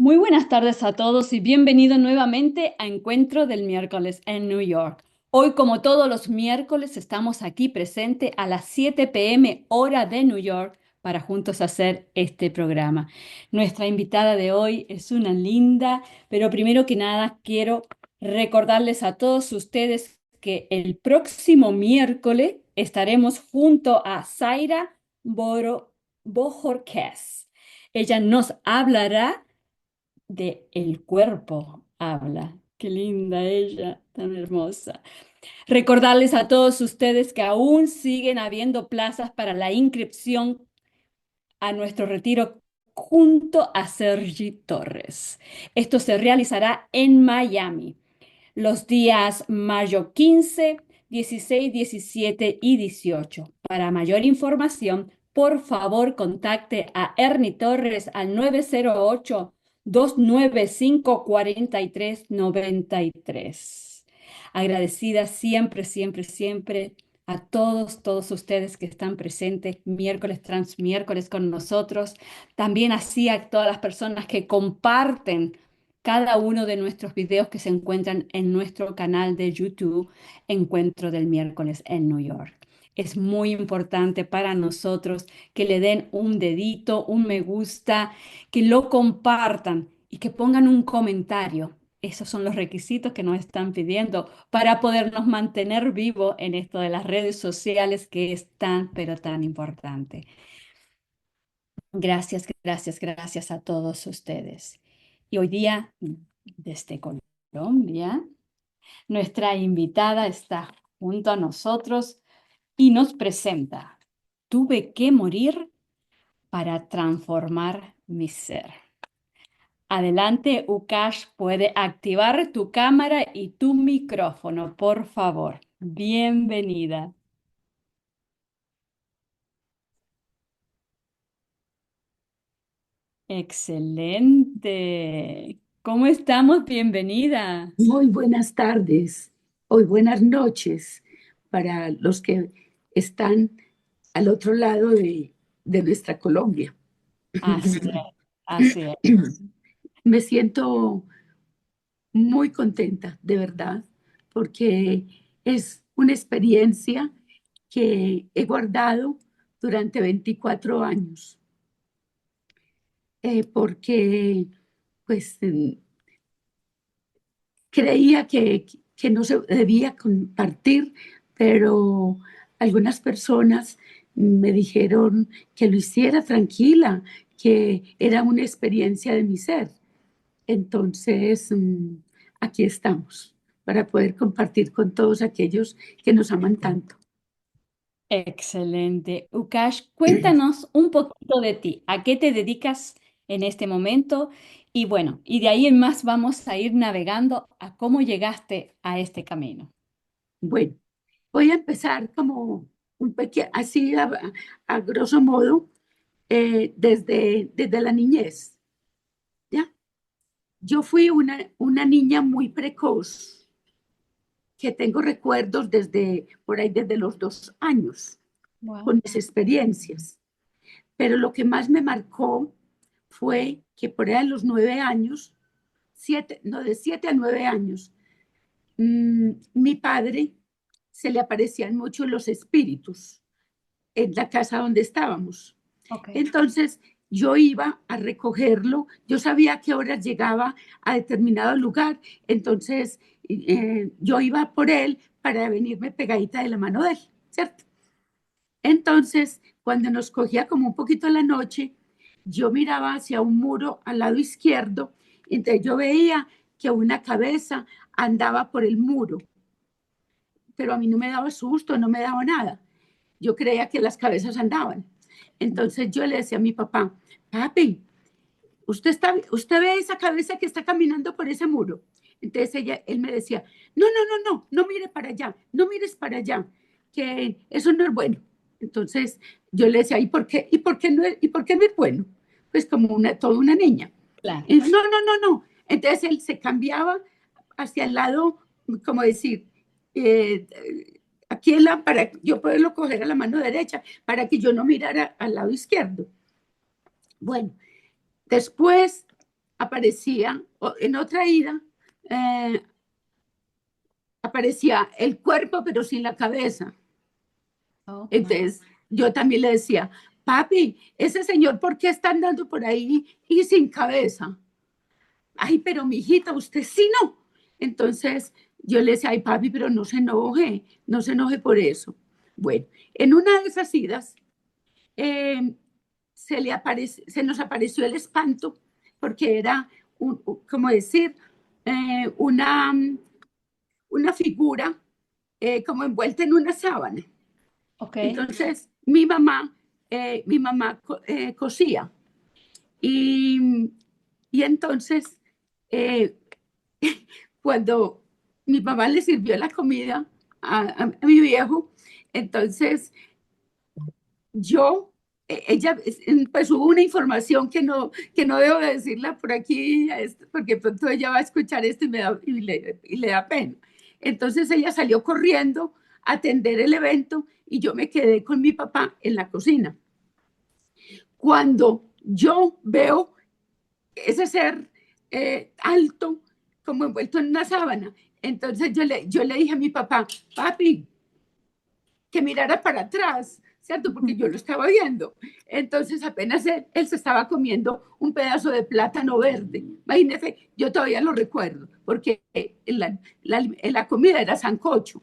Muy buenas tardes a todos y bienvenidos nuevamente a Encuentro del Miércoles en New York. Hoy, como todos los miércoles, estamos aquí presentes a las 7 p.m. hora de New York para juntos hacer este programa. Nuestra invitada de hoy es una linda, pero primero que nada quiero recordarles a todos ustedes que el próximo miércoles estaremos junto a Zaira Bojorquez. Ella nos hablará de El cuerpo habla. Qué linda ella, tan hermosa. Recordarles a todos ustedes que aún siguen habiendo plazas para la inscripción a nuestro retiro junto a Sergi Torres. Esto se realizará en Miami los días mayo 15, 16, 17 y 18. Para mayor información, por favor, contacte a Ernie Torres al 908-295-4393. Agradecida siempre, siempre, siempre a todos ustedes que están presentes miércoles tras miércoles con nosotros. También así a todas las personas que comparten cada uno de nuestros videos que se encuentran en nuestro canal de YouTube, Encuentro del Miércoles en New York. Es muy importante para nosotros que le den un dedito, un me gusta, que lo compartan y que pongan un comentario. Esos son los requisitos que nos están pidiendo para podernos mantener vivos en esto de las redes sociales que es tan, pero tan importante. Gracias, gracias, gracias a todos ustedes. Y hoy día, desde Colombia, nuestra invitada está junto a nosotros y nos presenta, Tuve que morir para transformar mi ser. Adelante, Ukash, puede activar tu cámara y tu micrófono, por favor. Bienvenida. Excelente. ¿Cómo estamos? Bienvenida. Muy buenas tardes, hoy buenas noches para los que están al otro lado de nuestra Colombia. Así es, así es. Me siento muy contenta, de verdad, porque es una experiencia que he guardado durante 24 años, porque pues creía que no se debía compartir, pero algunas personas me dijeron que lo hiciera tranquila, que era una experiencia de mi ser. Entonces, aquí estamos para poder compartir con todos aquellos que nos aman tanto. Excelente. Ukash, cuéntanos un poquito de ti. ¿A qué te dedicas en este momento? Y bueno, y de ahí en más vamos a ir navegando a cómo llegaste a este camino. Bueno, voy a empezar como un pequeño, así a grosso modo, desde la niñez, ¿ya? Yo fui una niña muy precoz, que tengo recuerdos desde por ahí, desde los 2 años, Wow. con mis experiencias. Pero lo que más me marcó fue que por ahí a los 9 años, no, de 7 a 9 años, mi padre se le aparecían mucho los espíritus en la casa donde estábamos. Ok. Entonces yo iba a recogerlo, yo sabía a qué horas llegaba a determinado lugar, entonces yo iba por él para venirme pegadita de la mano de él, ¿cierto? Entonces, cuando nos cogía como un poquito la noche, yo miraba hacia un muro al lado izquierdo, y entonces yo veía que una cabeza andaba por el muro, pero a mí no me daba susto, no me daba nada. Yo creía que las cabezas andaban. Entonces yo le decía a mi papá, papi, usted ve esa cabeza que está caminando por ese muro. Entonces él me decía, no, no, no, no, no mire para allá, no mires para allá, que eso no es bueno. Entonces yo le decía, ¿y por qué no es bueno? Pues como toda una niña. Claro. Y, no, no, no, no. Entonces él se cambiaba hacia el lado, como decir, eh, aquí para yo poderlo coger a la mano derecha, para que yo no mirara al lado izquierdo. Bueno, después aparecía, en otra ida, eh, aparecía el cuerpo, pero sin la cabeza. Oh, my. Entonces, yo también le decía, papi, ese señor, ¿por qué está andando por ahí y sin cabeza? Ay, pero mi hijita, usted sí no. Entonces, yo le decía, ay, papi, pero no se enoje por eso. Bueno, en una de esas idas, eh, se nos apareció el espanto, porque era, como decir, eh, una, una figura como envuelta en una sábana. Ok, Entonces, mi mamá cosía y, y entonces, eh, cuando mi mamá le sirvió la comida a mi viejo, entonces yo, ella, pues hubo una información que no debo de decirla por aquí, porque pronto ella va a escuchar esto y le da pena. Entonces ella salió corriendo a atender el evento y yo me quedé con mi papá en la cocina. Cuando yo veo ese ser alto, como envuelto en una sábana, entonces yo le dije a mi papá, papi, que mirara para atrás, ¿cierto? Porque yo lo estaba viendo. Entonces apenas él se estaba comiendo un pedazo de plátano verde. Imagínese, yo todavía lo recuerdo, porque la comida era sancocho.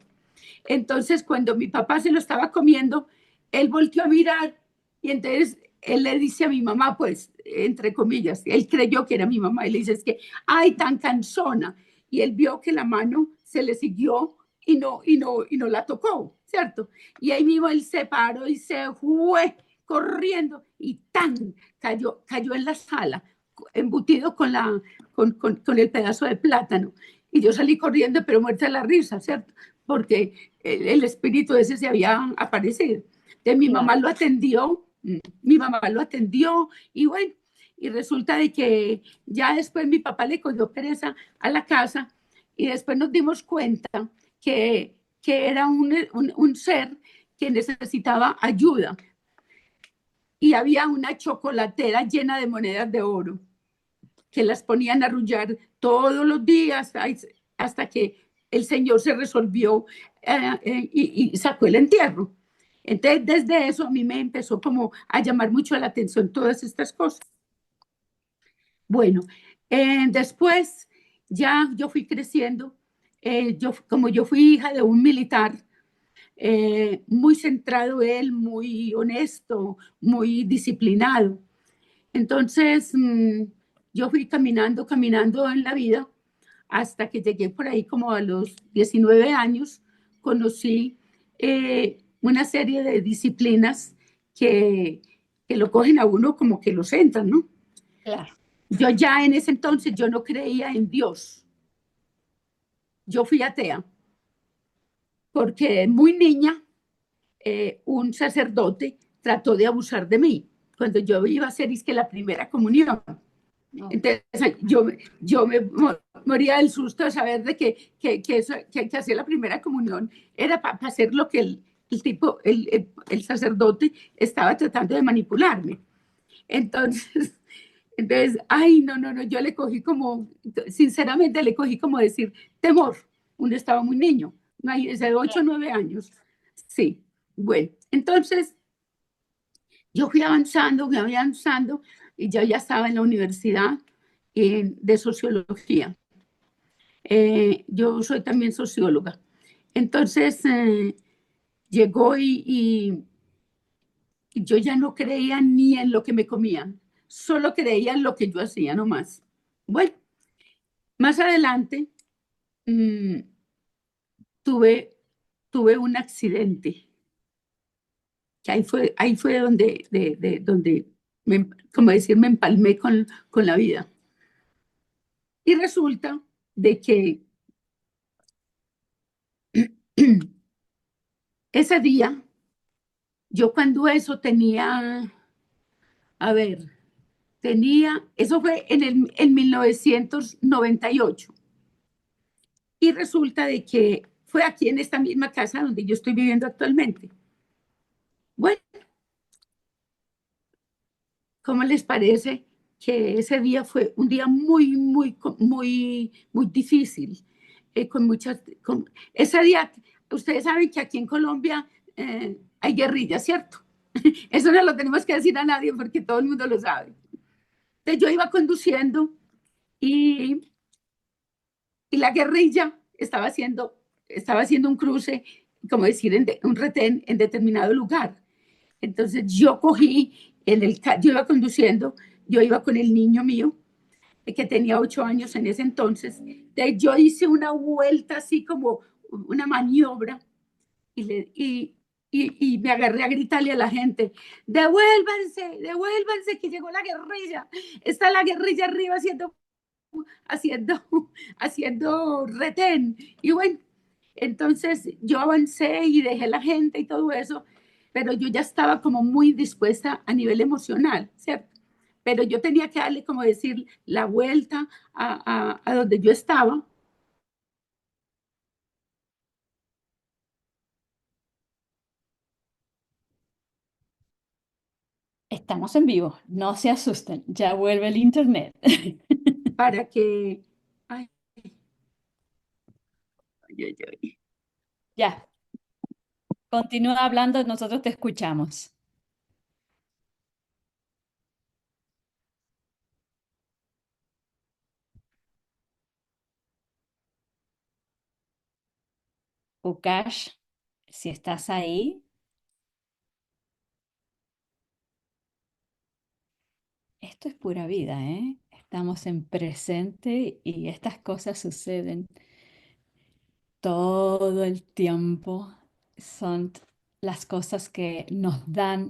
Entonces cuando mi papá se lo estaba comiendo, él volteó a mirar y entonces él le dice a mi mamá, pues, entre comillas, él creyó que era mi mamá y le dice, es que, ay, tan cansona. Y él vio que la mano se le siguió y no la tocó, ¿cierto? Y ahí mismo él se paró y se fue corriendo y tan cayó en la sala, embutido con el pedazo de plátano. Y yo salí corriendo, pero muerta de la risa, ¿cierto? Porque el espíritu ese se había aparecido. Entonces claro. mi mamá lo atendió y bueno, y resulta de que ya después mi papá le cogió pereza a la casa y después nos dimos cuenta que era un ser que necesitaba ayuda y había una chocolatera llena de monedas de oro que las ponían a arrullar todos los días hasta que el Señor se resolvió y sacó el entierro. Entonces, desde eso a mí me empezó como a llamar mucho la atención todas estas cosas. Bueno, después ya yo fui creciendo, como yo fui hija de un militar, muy centrado él, muy honesto, muy disciplinado. Entonces, yo fui caminando en la vida hasta que llegué por ahí como a los 19 años, conocí una serie de disciplinas que, que lo cogen a uno como que lo sentan, ¿no? Claro. Yo ya en ese entonces yo no creía en Dios, yo fui atea, porque muy niña un sacerdote trató de abusar de mí cuando yo iba a hacer es que la primera comunión. No. Entonces yo me moría del susto de saber de que hacía la primera comunión era para hacer lo que el sacerdote estaba tratando de manipularme. Entonces, ay, no, yo le cogí como, sinceramente le cogí como decir temor. Uno estaba muy niño, imagínese, de 8 o 9 años. Sí, bueno, entonces fui avanzando y yo ya estaba en la universidad de sociología. Yo soy también socióloga. Entonces llegó y yo ya no creía ni en lo que me comían, solo creía en lo que yo hacía nomás. Bueno, más adelante mmm, tuve, tuve un accidente, que ahí fue donde como decir, me empalmé con la vida. Y resulta de que ese día, yo cuando eso tenía, a ver, eso fue en 1998. Y resulta de que fue aquí en esta misma casa donde yo estoy viviendo actualmente. Bueno, ¿cómo les parece? que ese día fue un día muy difícil, con muchas, ese día, ustedes saben que aquí en Colombia hay guerrilla, ¿cierto? Eso no lo tenemos que decir a nadie porque todo el mundo lo sabe. Entonces yo iba conduciendo y, y la guerrilla estaba haciendo un cruce, como decir, un retén en determinado lugar. Entonces yo cogí, yo iba conduciendo, yo iba con el niño mío, que tenía 8 años en ese entonces. Entonces yo hice una vuelta así como una maniobra y me agarré a gritarle a la gente, devuélvanse, devuélvanse, que llegó la guerrilla. Está la guerrilla arriba haciendo, haciendo retén. Y bueno, entonces yo avancé y dejé la gente y todo eso, pero yo ya estaba como muy dispuesta a nivel emocional, ¿cierto? Pero yo tenía que darle, como decir, la vuelta a donde yo estaba. Estamos en vivo, no se asusten, ya vuelve el internet. Para que... Ay, ay, ay. Ya, continúa hablando, nosotros te escuchamos. Ukash, si estás ahí, esto es pura vida, ¿eh? Estamos en presente y estas cosas suceden todo el tiempo. Son las cosas que nos dan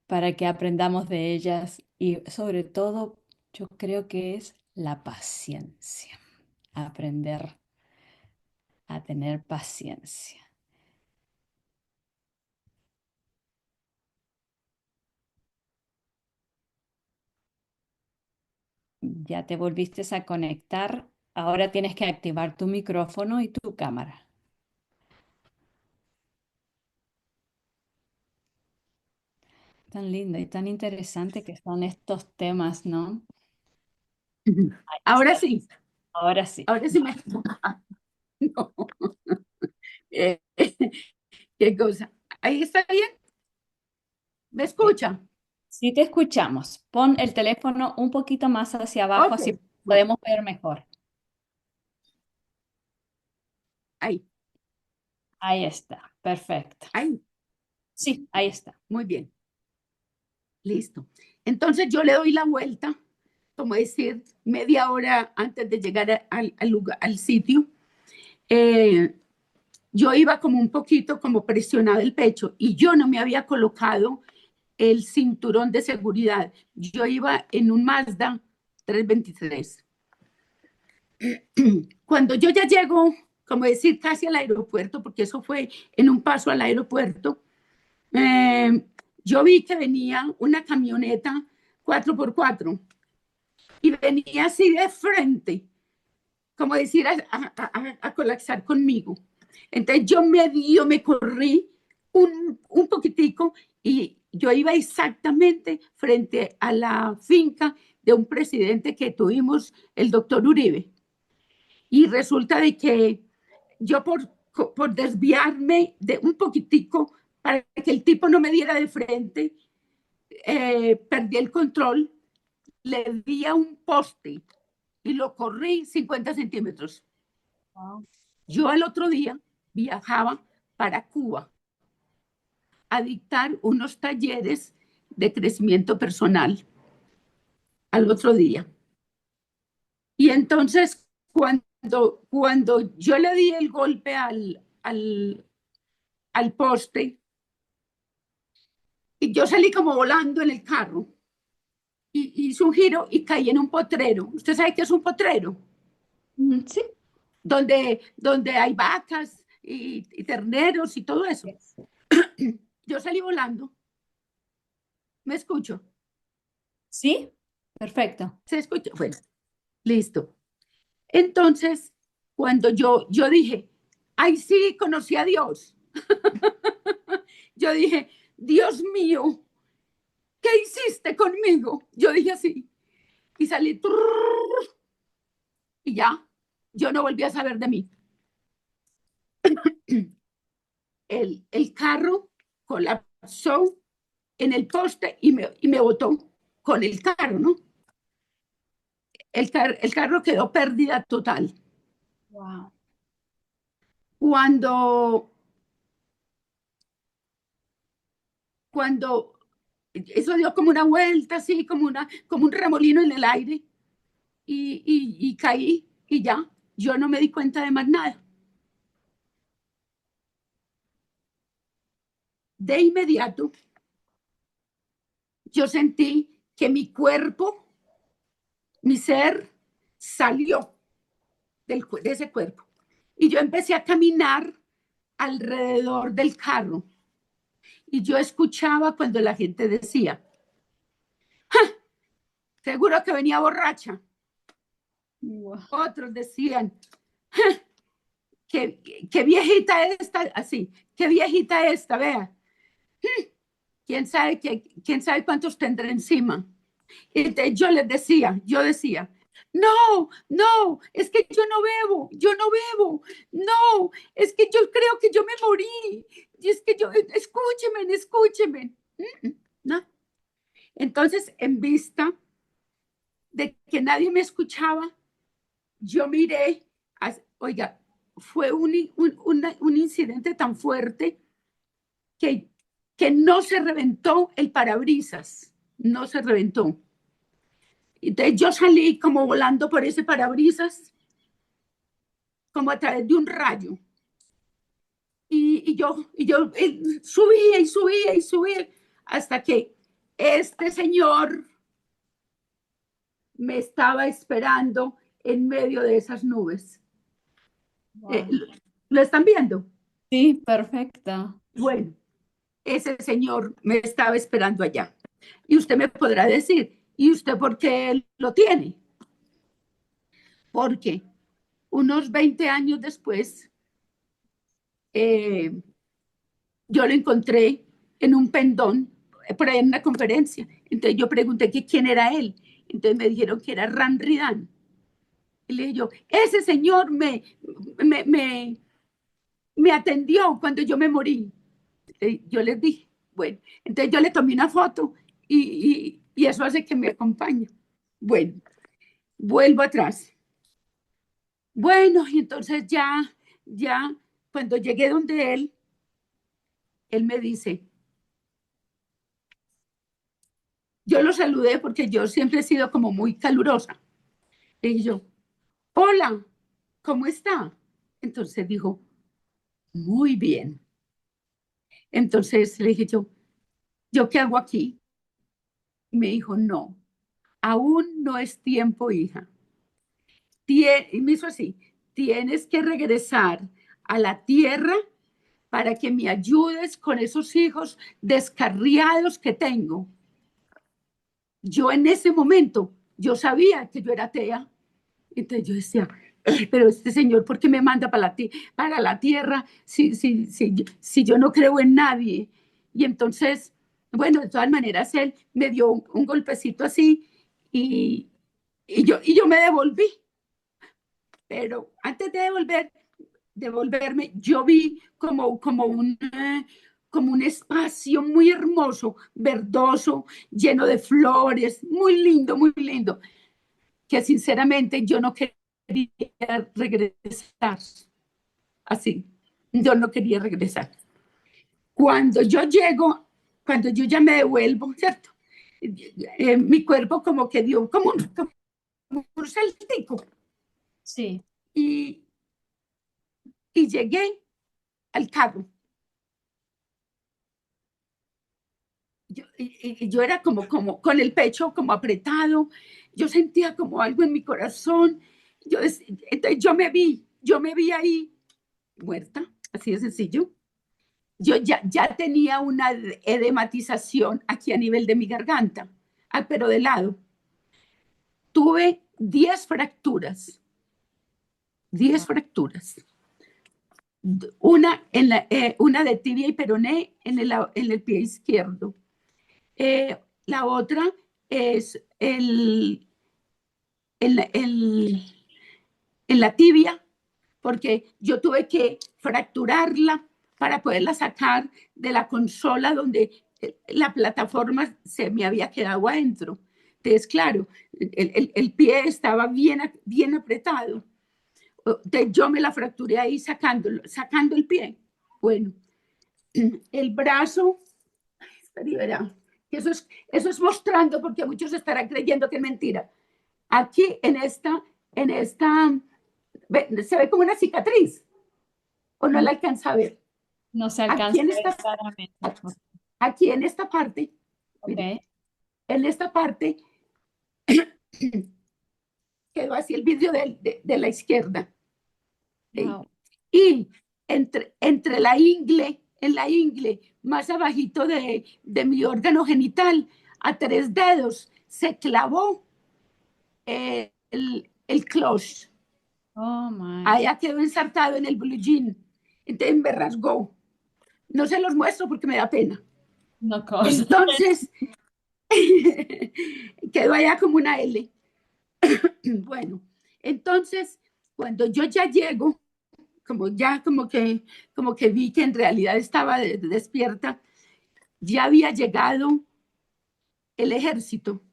para que aprendamos de ellas y sobre todo yo creo que es la paciencia, aprender a tener paciencia. Ya te volviste a conectar, ahora tienes que activar tu micrófono y tu cámara. Tan lindo y tan interesante que son estos temas, ¿no? Ahí Ahora está, sí, ahora sí. ahora sí me... No. Eh, ¿Qué cosa? Ahí está bien, ¿me Sí, escucha? sí te escuchamos. Pon el teléfono un poquito más hacia abajo, Ok, así bueno, podemos ver mejor. ahí, Ahí está, perfecto. ahí, Sí, ahí está. muy bien, listo. Entonces yo le doy la vuelta, como decir, media hora antes de llegar al lugar, al sitio. Eh, yo iba como un poquito como presionado el pecho y yo no me había colocado el cinturón de seguridad. Yo iba en un Mazda 323. Cuando yo ya llego, como decir, casi al aeropuerto, porque eso fue en un paso al aeropuerto, eh, yo vi que venía una camioneta 4x4 y venía así de frente, como decir, a colapsar conmigo. Entonces yo medio me corrí un poquitico y yo iba exactamente frente a la finca de un presidente que tuvimos, el doctor Uribe. Y resulta de que yo por desviarme de un poquitico para que el tipo no me diera de frente, perdí el control, le di a un poste y lo corrí 50 centímetros. Wow. Yo al otro día viajaba para Cuba a dictar unos talleres de crecimiento personal al otro día. Y entonces, cuando yo le di el golpe al poste, y yo salí como volando en el carro, y hice un giro y caí en un potrero. ¿Usted sabe qué es un potrero? Sí. Donde hay vacas y terneros y todo eso. Yo salí volando, me escucho, ¿Sí? Perfecto. se escucha, bueno, listo. Entonces, cuando yo dije, ay, sí, conocí a Dios, yo dije, Dios mío, ¿qué hiciste conmigo? Yo dije así. y salí trrr, y ya, yo no volví a saber de mí. El carro colapsó en el poste y me botó con el carro, ¿no? El carro quedó pérdida total. Wow. Cuando, cuando eso dio como una vuelta, así, como un remolino en el aire, y caí y ya, yo no me di cuenta de más nada. De inmediato, yo sentí que mi cuerpo, mi ser, salió de ese cuerpo. Y yo empecé a caminar alrededor del carro. Y yo escuchaba cuando la gente decía, seguro que venía borracha. Wow. Otros decían, qué viejita esta, así, qué viejita esta, vea. ¿Quién sabe cuántos tendré encima? Y yo decía, no, no, es que yo no bebo, no, es que yo creo que yo me morí, y es que yo, escúcheme, escúcheme. No. Entonces, en vista de que nadie me escuchaba, yo miré, oiga, fue un incidente tan fuerte que, que no se reventó el parabrisas, no se reventó. Entonces yo salí como volando por ese parabrisas, como a través de un rayo. Y yo subía y subía y subía hasta que este señor me estaba esperando en medio de esas nubes. Wow. ¿Lo están viendo? Sí, perfecto. Bueno, ese señor me estaba esperando allá. Y usted me podrá decir, ¿y usted por qué lo tiene? Porque unos 20 años después, eh, yo lo encontré en un pendón, por ahí en una conferencia. Entonces yo pregunté que quién era él. Entonces me dijeron que era Ran Ridan. Y le dije yo, ese señor me, me, me atendió cuando yo me morí. Yo les dije, bueno, entonces yo le tomé una foto y eso hace que me acompañe. Bueno, vuelvo atrás. Bueno, y entonces ya, cuando llegué donde él me dice, yo lo saludé porque yo siempre he sido como muy calurosa. Le dije yo, hola, ¿cómo está? Entonces dijo, muy bien. Entonces le dije ¿yo qué hago aquí? Y me dijo, no, aún no es tiempo, hija. Y me hizo así, tienes que regresar a la tierra para que me ayudes con esos hijos descarriados que tengo. Yo en ese momento, yo sabía que yo era atea. Entonces yo decía, pero este señor, ¿por qué me manda para la tierra si yo no creo en nadie? Y entonces, bueno, de todas maneras, él me dio un golpecito así y, y yo me devolví. Pero antes de devolverme, yo vi como un espacio muy hermoso, verdoso, lleno de flores, muy lindo, que sinceramente yo no quería regresar así. Yo no quería regresar. Cuando yo llego, cuando yo ya me devuelvo, ¿cierto? Mi cuerpo como que dio como un saltico Sí. y, y llegué al carro. Yo era como con el pecho como apretado, yo sentía como algo en mi corazón, entonces yo me vi ahí muerta, así de sencillo. Yo ya tenía una edematización aquí a nivel de mi garganta, pero de lado. Tuve 10 fracturas, 10 Wow. fracturas. Una de tibia y peroné en el pie izquierdo. La otra es en la tibia, porque yo tuve que fracturarla para poderla sacar de la consola donde la plataforma se me había quedado adentro. Entonces, claro, el pie estaba bien apretado. Entonces, yo me la fracturé ahí sacando el pie. Bueno, el brazo, verá, eso es mostrando, porque muchos estarán creyendo que es mentira. Aquí en esta, se ve como una cicatriz, o no la alcanza a ver. No se Aquí alcanza en a ver esta, claramente. aquí en esta parte, Ok. mire, en esta parte quedó así el vidrio de la izquierda. ¿Sí? Wow. Y entre la ingle, en la ingle, más abajito de mi órgano genital, a 3 dedos, se clavó el cloche. Oh my. Allá quedó ensartado en el blue jean. Entonces me rasgó. No se los muestro porque me da pena. No cosa. Entonces, quedó allá como una L. Bueno, entonces, cuando yo ya llego, como que vi que en realidad estaba despierta, ya había llegado el ejército.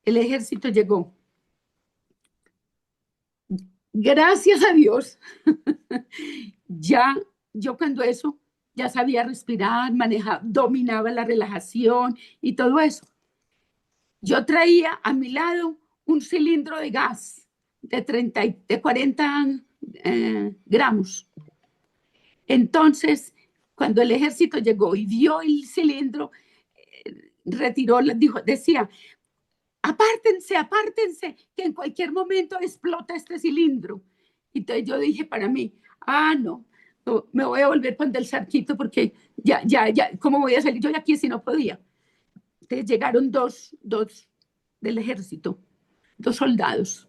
El ejército llegó. Gracias a Dios, ya yo cuando eso ya sabía respirar, manejaba, dominaba la relajación y todo eso. Yo traía a mi lado un cilindro de gas de 40 gramos. Entonces, cuando el ejército llegó y vio el cilindro, retiró, decía, apártense, apártense, que en cualquier momento explota este cilindro. Entonces yo dije para mí, no, me voy a volver para el Sarquito porque ya, ¿cómo voy a salir yo de aquí si no podía? Entonces llegaron dos del ejército, 2 soldados.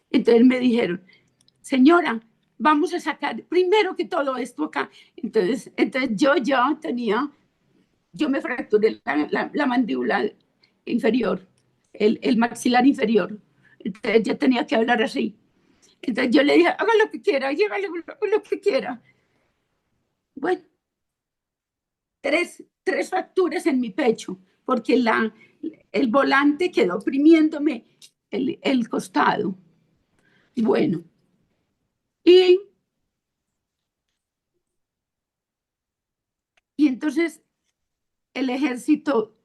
Entonces me dijeron, señora, vamos a sacar primero que todo esto acá. Entonces yo ya yo me fracturé la mandíbula inferior, el maxilar inferior. Entonces yo tenía que hablar así. Entonces yo le dije, haga lo que quiera, llévale lo que quiera. Bueno, tres fracturas en mi pecho, porque el volante quedó oprimiéndome el costado. Bueno, y, y entonces el ejército,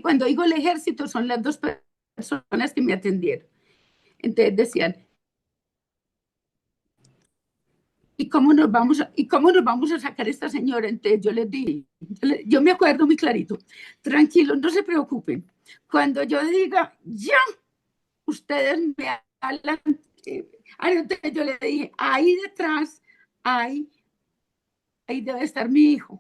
cuando digo el ejército son las 2 personas que me atendieron. Entonces decían, ¿y cómo nos vamos a sacar esta señora? Entonces yo les dije, yo me acuerdo muy clarito, tranquilos, no se preocupen. Cuando yo diga, ya, ustedes me hablan. Entonces yo le dije, ahí detrás, ahí, ahí debe estar mi hijo.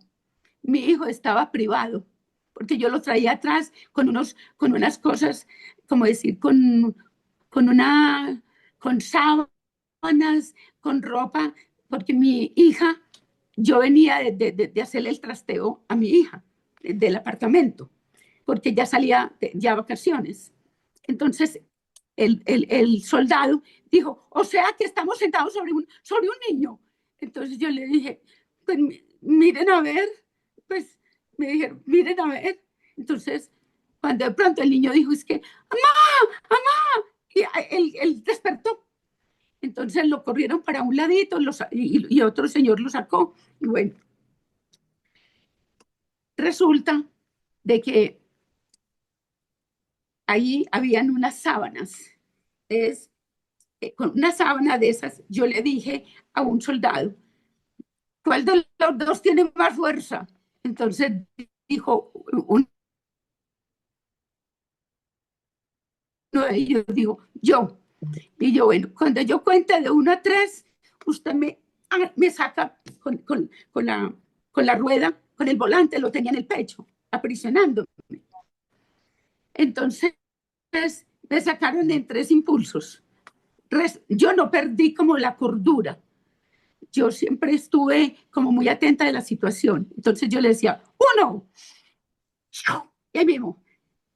Mi hijo estaba privado, porque yo lo traía atrás con unas cosas, como decir, con sábanas, con ropa, porque mi hija, yo venía de hacerle el trasteo a mi hija del apartamento, porque ya salía ya vacaciones. Entonces, el soldado dijo, o sea que estamos sentados sobre un niño. Entonces yo le dije, pues miren a ver, pues me dijeron, miren a ver. Entonces, cuando de pronto el niño dijo, es que, mamá, mamá, y él despertó. Entonces lo corrieron para un ladito y otro señor lo sacó. Y bueno, resulta de que ahí habían unas sábanas. Es, con una sábana de esas, yo le dije a un soldado, ¿cuál de los dos tiene más fuerza? Entonces dijo uno de ellos, dijo, yo. Y yo, bueno, cuando yo cuente de 1 a 3, usted me saca con la rueda, con el volante, lo tenía en el pecho, aprisionándome. Entonces me sacaron en 3 impulsos. Yo no perdí como la cordura. Yo siempre estuve como muy atenta de la situación. Entonces yo le decía, 1, y ahí mismo,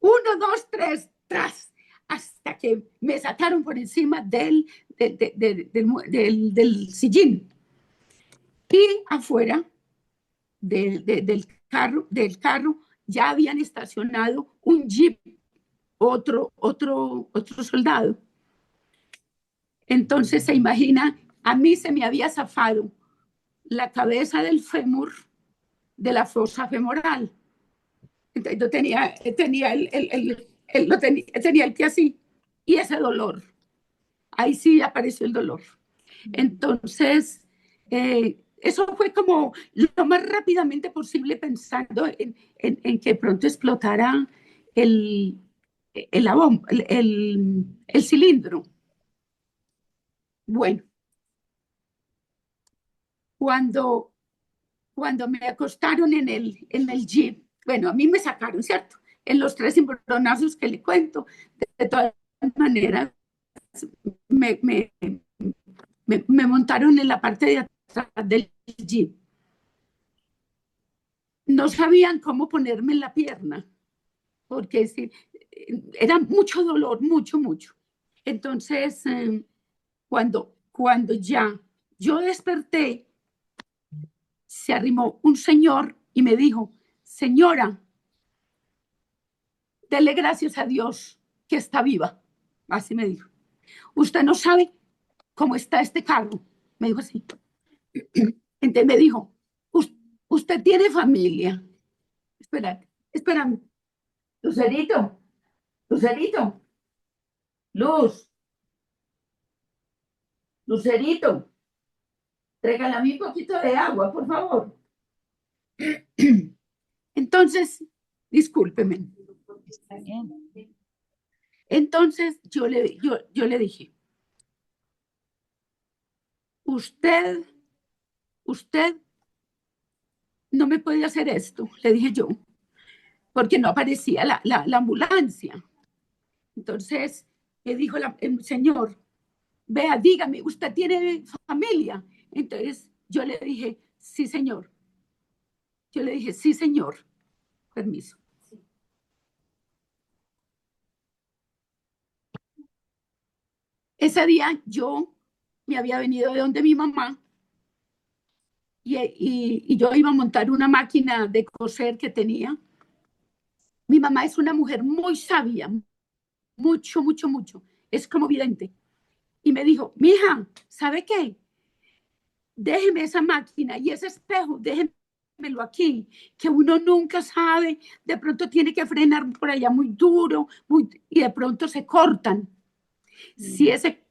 1, 2, 3, tras, hasta hasta que me sacaron por encima del sillín. Y afuera del carro ya habían estacionado un jeep, otro soldado. Entonces se imagina, a mí se me había zafado la cabeza del fémur de la fosa femoral. Entonces yo tenía el pie así y ese dolor. Ahí sí apareció el dolor. Entonces, eso fue como lo más rápidamente posible pensando en que pronto explotara el, el cilindro. Bueno, cuando, cuando me acostaron en el jeep, bueno, a mí me sacaron, ¿cierto? En los 3 cimbronazos que le cuento, de todas maneras, me, me, me montaron en la parte de atrás del jeep. No sabían cómo ponerme en la pierna, porque sí, era mucho dolor, mucho, mucho. Entonces, cuando ya yo desperté, se arrimó un señor y me dijo, señora, dele gracias a Dios que está viva. Así me dijo. Usted no sabe cómo está este carro. Me dijo así. Entonces me dijo, usted tiene familia. Espérate, espérame. Lucerito, Lucerito, Luz, Lucerito, tráigale a mí un poquito de agua, por favor. Entonces, discúlpeme. Está bien. Entonces yo le dije, usted no me puede hacer esto, le dije yo, porque no aparecía la ambulancia. Entonces me dijo el señor, vea, dígame, ¿usted tiene familia? Entonces yo le dije, sí, señor. Yo le dije, sí, señor, permiso. Ese día yo me había venido de donde mi mamá y yo iba a montar una máquina de coser que tenía. Mi mamá es una mujer muy sabia, mucho, mucho, mucho. Es como vidente. Y me dijo, mija, ¿sabe qué? Déjeme esa máquina y ese espejo, déjemelo aquí, que uno nunca sabe, de pronto tiene que frenar por allá muy duro y de pronto se cortan. Si ese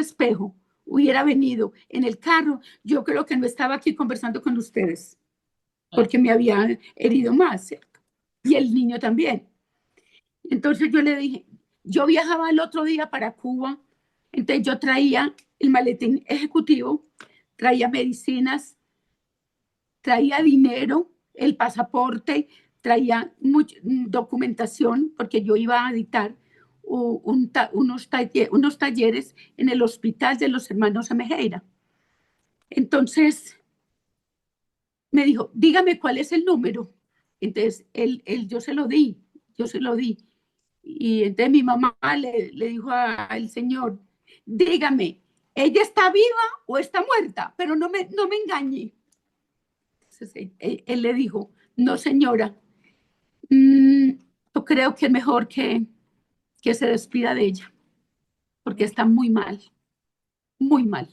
espejo hubiera venido en el carro, yo creo que no estaba aquí conversando con ustedes, porque me había herido más, ¿cierto? Y el niño también. Entonces yo le dije, yo viajaba el otro día para Cuba, entonces yo traía el maletín ejecutivo, traía medicinas, traía dinero, el pasaporte, traía documentación, porque yo iba a dictar unos talleres en el hospital de los hermanos Amejeira. Entonces me dijo, dígame cuál es el número. Entonces yo se lo di, yo se lo di. Y entonces mi mamá le dijo al señor, dígame, ¿ella está viva o está muerta? Pero no me engañe. Entonces él le dijo, no señora, yo creo que es mejor que se despida de ella, porque está muy mal, muy mal.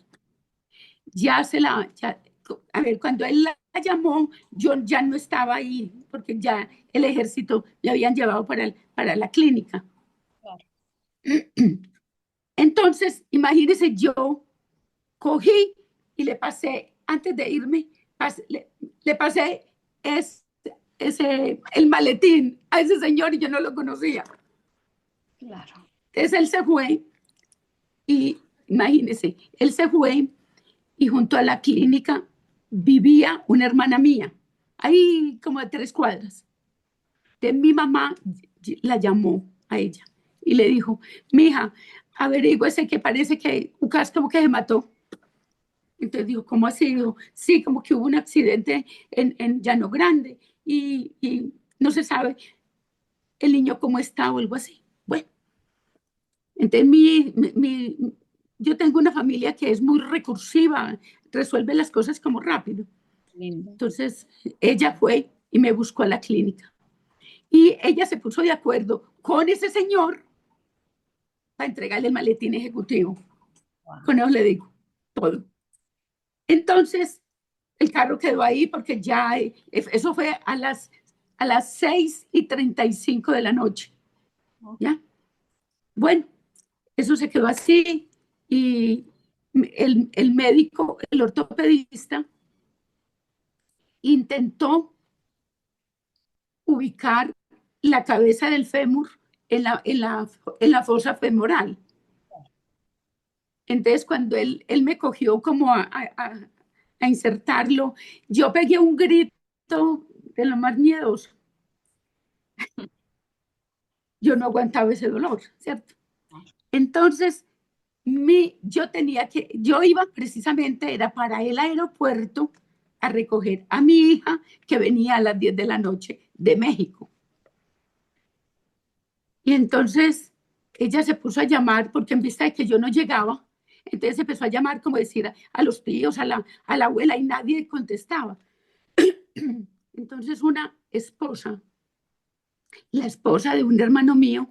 A ver, cuando él la llamó, yo ya no estaba ahí, porque ya el ejército la habían llevado para la clínica. Claro. Entonces, imagínese, yo cogí y le pasé, antes de irme, le pasé el maletín a ese señor y yo no lo conocía. Claro. Entonces él se fue y imagínese, él se fue y junto a la clínica vivía una hermana mía, ahí como de 3 cuadras. De mi mamá la llamó a ella y le dijo, mija, averígüese que parece que Ucas como que se mató. Entonces dijo, ¿cómo ha sido? Sí, como que hubo un accidente en Llano Grande y no se sabe el niño cómo está o algo así. Bueno, Entonces, yo tengo una familia que es muy recursiva, resuelve las cosas como rápido. Lindo. Entonces, ella fue y me buscó a la clínica. Y ella se puso de acuerdo con ese señor para entregarle el maletín ejecutivo. Wow. Con eso le digo todo. Entonces, el carro quedó ahí porque ya, eso fue a las 6:35 de la noche. ¿Ya? Bueno, eso se quedó así y el médico, el ortopedista, intentó ubicar la cabeza del fémur en la fosa femoral. Entonces, cuando él me cogió como a insertarlo, yo pegué un grito de lo más miedoso. Yo no aguantaba ese dolor, ¿cierto? Entonces, yo iba precisamente, era para el aeropuerto a recoger a mi hija que venía a las 10 de la noche de México. Y entonces ella se puso a llamar porque en vista de que yo no llegaba, entonces empezó a llamar como decir a los tíos, a la abuela y nadie contestaba. Entonces una esposa, la esposa de un hermano mío,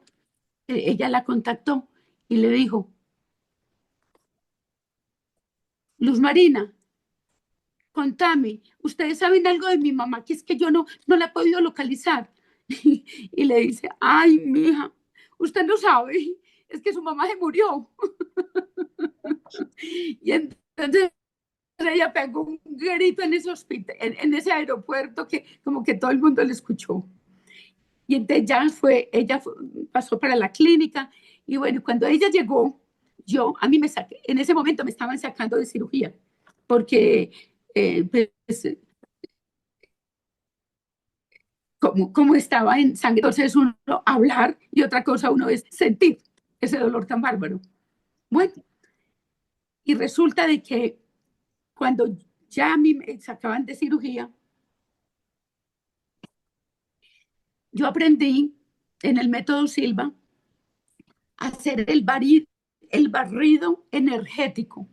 ella la contactó y le dijo, Luz Marina, contame, ¿ustedes saben algo de mi mamá? Que es que yo no la he podido localizar. Y le dice, ay, mija, usted no sabe, es que su mamá se murió. Y entonces ella pegó un grito en ese hospital, en ese aeropuerto que como que todo el mundo le escuchó. Y entonces pasó para la clínica y bueno, cuando ella llegó, a mí en ese momento me estaban sacando de cirugía porque pues, como estaba en sangre, entonces uno hablar y otra cosa uno es sentir ese dolor tan bárbaro. Bueno, y resulta de que cuando ya a mí me sacaban de cirugía, yo aprendí en el método Silva a hacer el barrido energético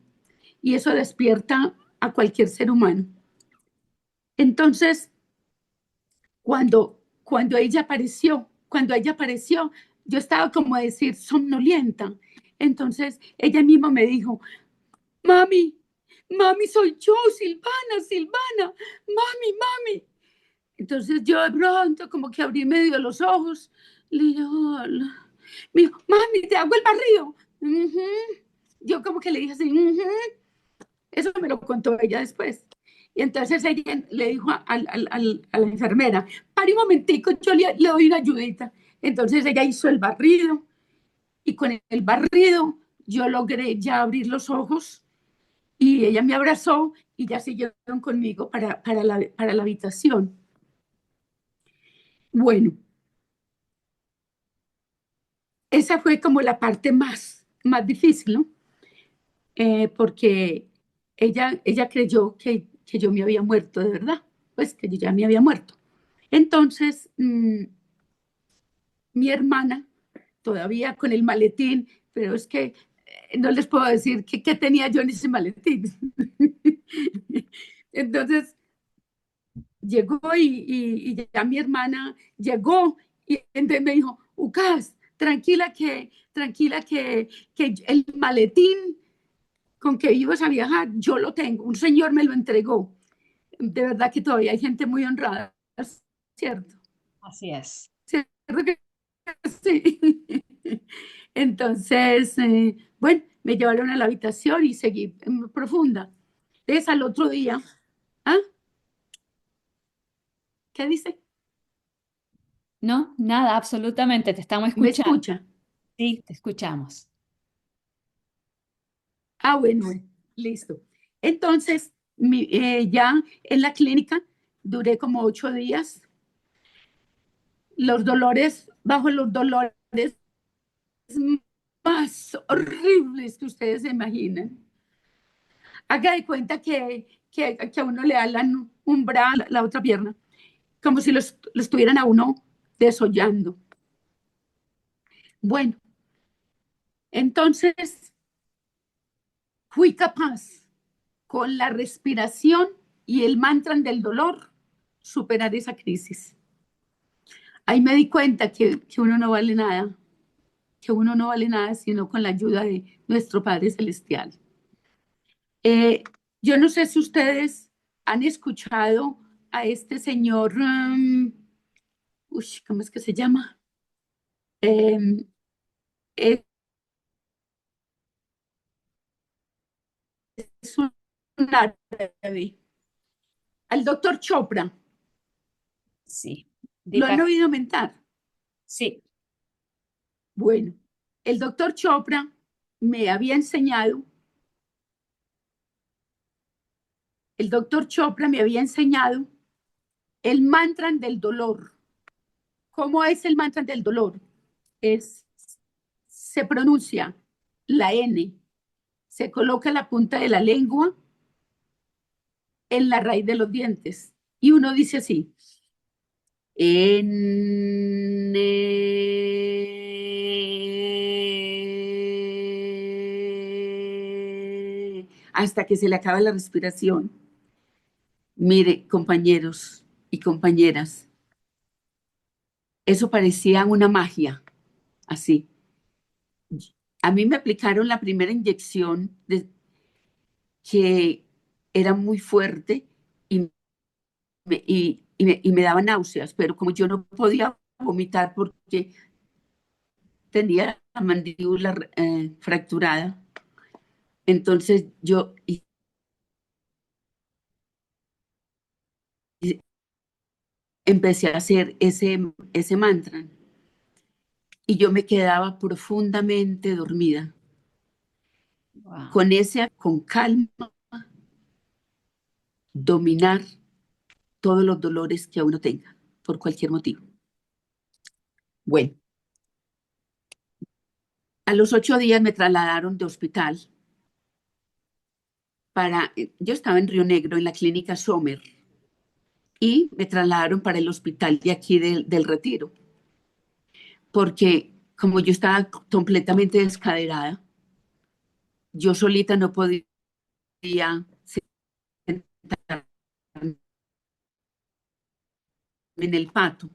y eso despierta a cualquier ser humano. Entonces, cuando ella apareció, yo estaba como a decir somnolienta. Entonces, ella misma me dijo, mami, mami, soy yo, Silvana, Silvana, mami, mami. Entonces yo de pronto como que abrí medio los ojos, le dije, hola. Me dijo, mami, te hago el barrido. Yo como que le dije así, eso me lo contó ella después. Y entonces ella le dijo a la enfermera, pare un momentico, yo le doy una ayudita. Entonces ella hizo el barrido y con el barrido yo logré ya abrir los ojos y ella me abrazó y ya siguieron conmigo para la habitación. Bueno, esa fue como la parte más difícil, ¿no? Porque ella creyó que yo me había muerto de verdad, pues que yo ya me había muerto. Entonces, mi hermana, todavía con el maletín, pero es que no les puedo decir qué tenía yo en ese maletín. Entonces, llegó y ya mi hermana llegó y entonces me dijo, Ucas, tranquila que el maletín con que ibas a viajar, yo lo tengo, un señor me lo entregó. De verdad que todavía hay gente muy honrada, ¿cierto? Así es. ¿Cierto que sí? Entonces, bueno, me llevaron a la habitación y seguí profunda. Entonces, al otro día, ¿ah? ¿Qué dice? No, nada, absolutamente, te estamos ¿Me escuchando. escucha? Sí, te escuchamos. Ah, bueno, listo. Entonces, ya en la clínica duré como 8 días. Bajo los dolores más horribles que ustedes se imaginen. Haga de cuenta que a uno le dan un brazo, la otra pierna, como si lo estuvieran a uno desollando. Bueno, Entonces fui capaz con la respiración y el mantra del dolor superar esa crisis. Ahí me di cuenta que uno no vale nada, que uno no vale nada sino con la ayuda de nuestro Padre Celestial. Eh, yo no sé si ustedes han escuchado a este señor, ¿cómo es que se llama? Eh, es un árabe, al doctor Chopra. Sí, ¿Lo han Deepak, oído mentar? sí, Bueno, el doctor Chopra me había enseñado, el doctor Chopra me había enseñado el mantra del dolor. ¿Cómo es el mantra del dolor? Es, se pronuncia la N, se coloca la punta de la lengua en la raíz de los dientes y uno dice así, N, hasta que se le acaba la respiración. Mire, compañeros y compañeras, eso parecía una magia, así. A mí me aplicaron la primera inyección que era muy fuerte y me daba náuseas, pero como yo no podía vomitar porque tenía la mandíbula fracturada, entonces yo empecé a hacer ese mantra y yo me quedaba profundamente dormida. wow, Con calma, dominar todos los dolores que uno tenga por cualquier motivo. Bueno, a los 8 días me trasladaron de hospital yo estaba en Río Negro, en la clínica Sommer, y me trasladaron para el hospital de aquí del Retiro, porque como yo estaba completamente descaderada, yo solita no podía sentarme en el pato,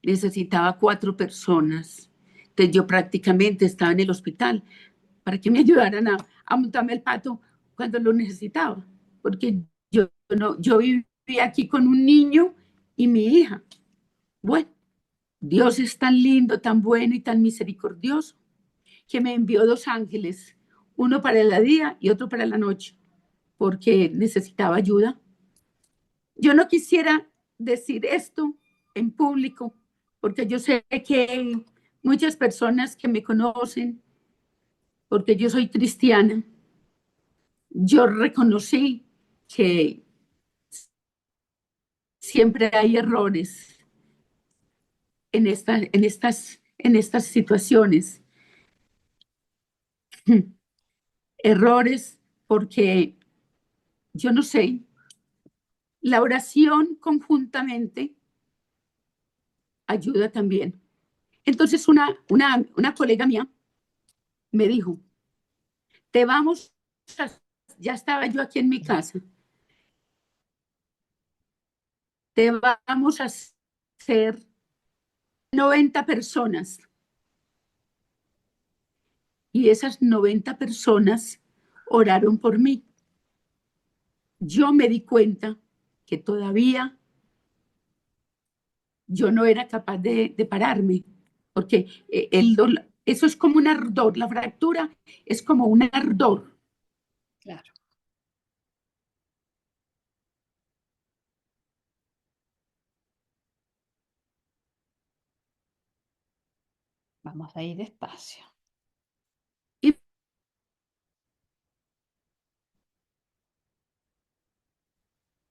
necesitaba 4 personas. Entonces yo prácticamente estaba en el hospital para que me ayudaran a montarme el pato cuando lo necesitaba, porque yo vivía aquí con un niño y mi hija. Bueno, Dios es tan lindo, tan bueno y tan misericordioso que me envió 2 ángeles, uno para el día y otro para la noche, porque necesitaba ayuda. Yo no quisiera decir esto en público, porque yo sé que hay muchas personas que me conocen, porque yo soy cristiana. Yo reconocí que siempre hay errores en estas situaciones. Errores porque, yo no sé, la oración conjuntamente ayuda también. Entonces una colega mía me dijo, te vamos a, ya estaba yo aquí en mi casa, te vamos a hacer 90 personas y esas 90 personas oraron por mí. Yo me di cuenta que todavía yo no era capaz de pararme, porque eso es como un ardor, la fractura es como un ardor. claro. Vamos a ir despacio. Y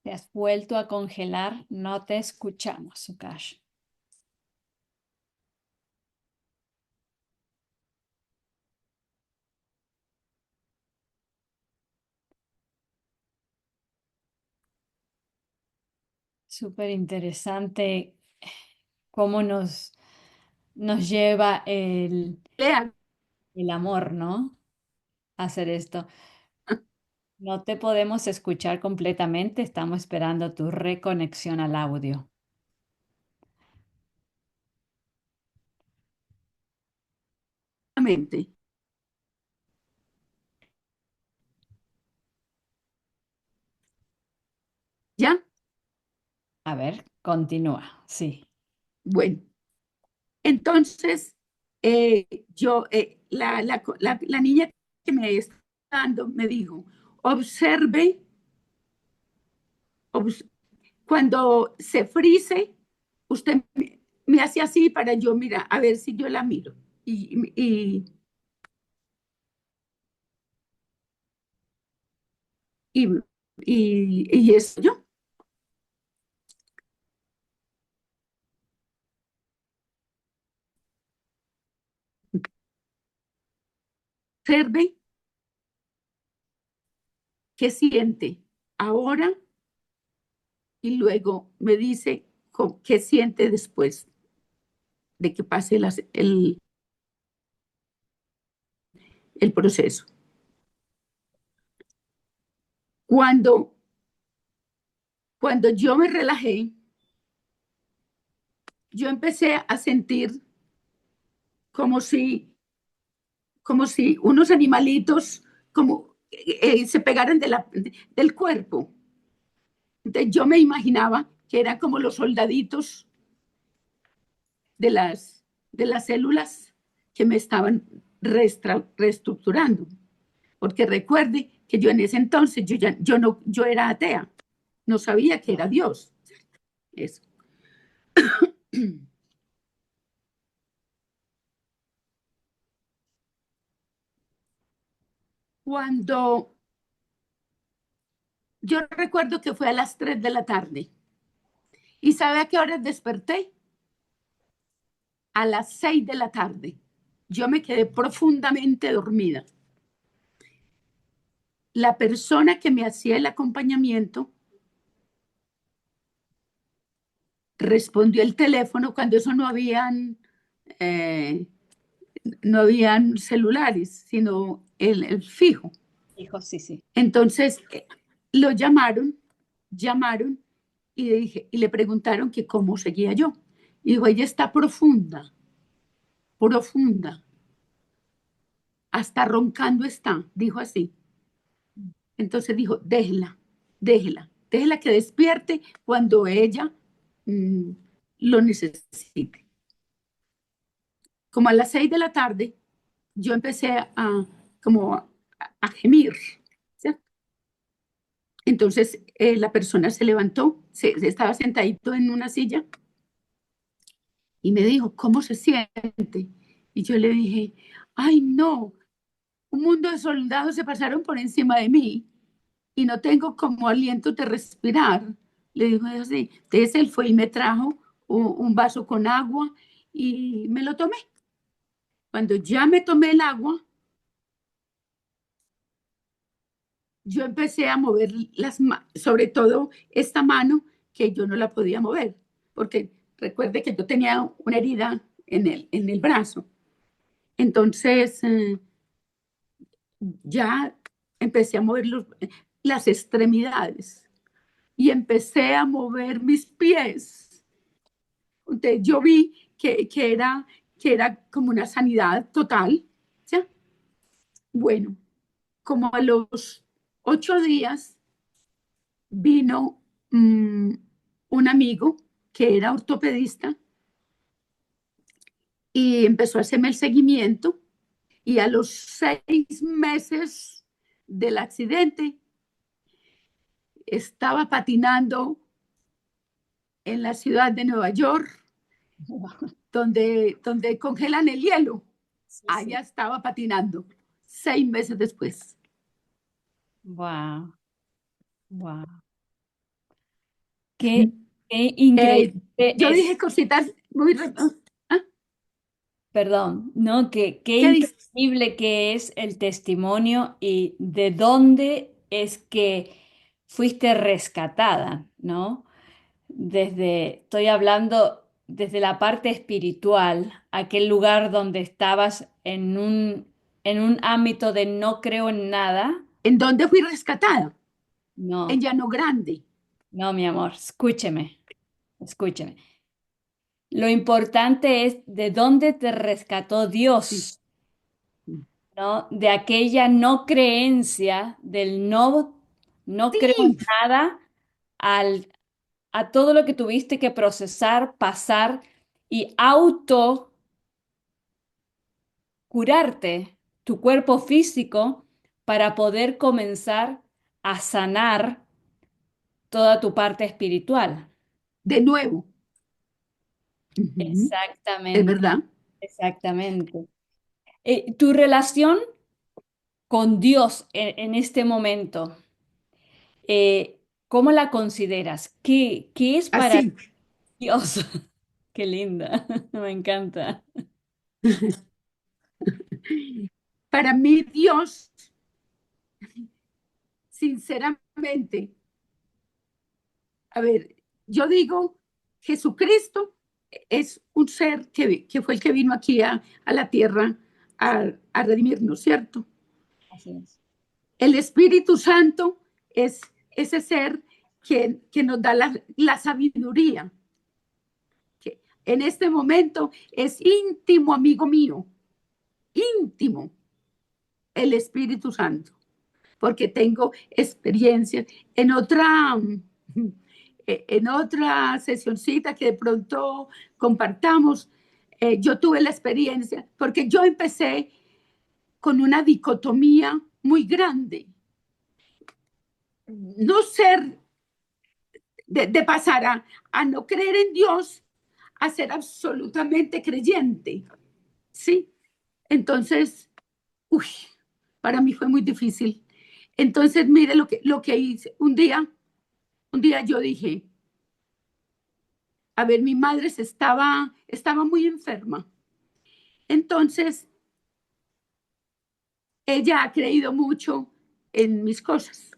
Te has vuelto a congelar, no te escuchamos, Sukash. Súper interesante cómo nos lleva el, le hago el amor, ¿no? Hacer esto. No te podemos escuchar completamente, estamos esperando tu reconexión al audio. Exactamente. ¿Ya? A ver, continúa. Sí. Bueno, entonces la niña que me está dando me dijo, observe, obs- cuando se frise, usted me hace así para yo mirar, a ver si yo la miro. Y, y eso yo, observe qué siente ahora y luego me dice qué siente después de que pase el proceso. Cuando, cuando yo me relajé, yo empecé a sentir como si, como si unos animalitos como se pegaran del cuerpo. Entonces yo me imaginaba que eran como los soldaditos de de las células que me estaban reestructurando. Porque recuerde que yo en ese entonces, yo no, yo era atea, no sabía que era Dios. Eso. Cuando yo recuerdo que fue a las 3 de la tarde, ¿y sabe a qué hora desperté? A las 6 de la tarde. Yo me quedé profundamente dormida. La persona que me hacía el acompañamiento respondió el teléfono cuando eso eh, no habían celulares, sino el fijo. Hijo, sí, sí. Entonces lo llamaron y le preguntaron que cómo seguía yo. Y dijo, ella está profunda, profunda, hasta roncando está, dijo así. Entonces dijo, déjela que despierte cuando ella mm, lo necesite. Como a las 6 de la tarde, yo empecé como a gemir, ¿cierto? Entonces la persona se levantó, se estaba sentadito en una silla y me dijo, ¿cómo se siente? Y yo le dije, ay, no, un mundo de soldados se pasaron por encima de mí y no tengo como aliento de respirar. Le dijo así. Entonces él fue y me trajo un vaso con agua y me lo tomé. Cuando ya me tomé el agua, yo empecé a mover sobre todo esta mano que yo no la podía mover, porque recuerde que yo tenía una herida en el brazo. Entonces, ya empecé a mover las extremidades y empecé a mover mis pies. Entonces, yo vi que era como una sanidad total. ¿Ya? Bueno, como a los 8 días vino un amigo que era ortopedista y empezó a hacerme el seguimiento y a los 6 meses del accidente estaba patinando en la ciudad de Nueva York, donde congelan el hielo. Sí, sí. Allá estaba patinando 6 meses después. Wow, wow. Qué, qué increíble Yo dije es, cositas muy... ¿Ah? perdón, ¿no? Qué ¿Qué dices? increíble que es el testimonio y de dónde es que fuiste rescatada, ¿no? Estoy hablando desde la parte espiritual, aquel lugar donde estabas en un en un ámbito de no creo en nada, ¿En dónde fui rescatada? En no, Llano Grande. no, mi amor, escúcheme, escúcheme. Lo importante es de dónde te rescató Sí. Dios, ¿no? De aquella no creencia, del no creo en Sí, nada, al, a todo lo que tuviste que procesar, pasar y auto curarte tu cuerpo físico para poder comenzar a sanar toda tu parte espiritual. de nuevo. Ujú. Es Exactamente, verdad. exactamente. Tu relación con Dios en este momento, ¿cómo la consideras? ¿Qué es para Así. Dios? Qué linda, me encanta. Para mí, Dios, sinceramente, a ver, yo digo, Jesucristo es un ser que fue el que vino aquí a la tierra a redimirnos, ¿cierto? Así es. El Espíritu Santo es ese ser que nos da la sabiduría, que en este momento es íntimo amigo mío, íntimo, el Espíritu Santo, porque tengo experiencia en otra sesioncita que de pronto compartamos. Yo tuve la experiencia, porque yo empecé con una dicotomía muy grande, no ser de pasar a no creer en Dios a ser absolutamente creyente, ¿sí? Entonces, uy, para mí fue muy difícil. Entonces, mire lo que hice. Un día yo dije, a ver, mi madre estaba muy enferma. Entonces, ella ha creído mucho en mis cosas.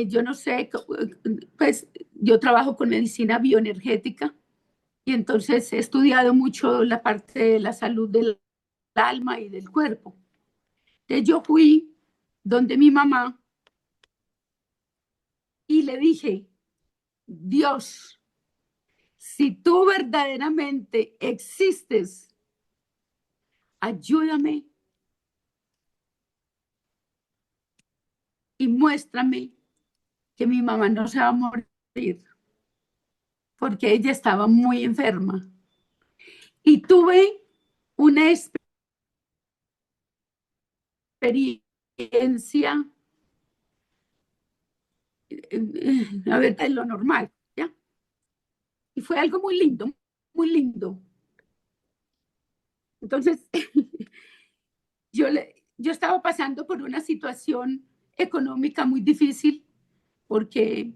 Yo no sé, pues yo trabajo con medicina bioenergética y entonces he estudiado mucho la parte de la salud del alma y del cuerpo. Entonces yo fui donde mi mamá y le dije, Dios, si tú verdaderamente existes, ayúdame y muéstrame que mi mamá no se va a morir porque ella estaba muy enferma. Y tuve una experiencia, a ver, de lo normal, ¿ya? Y fue algo muy lindo, muy lindo. Entonces, yo estaba pasando por una situación económica muy difícil porque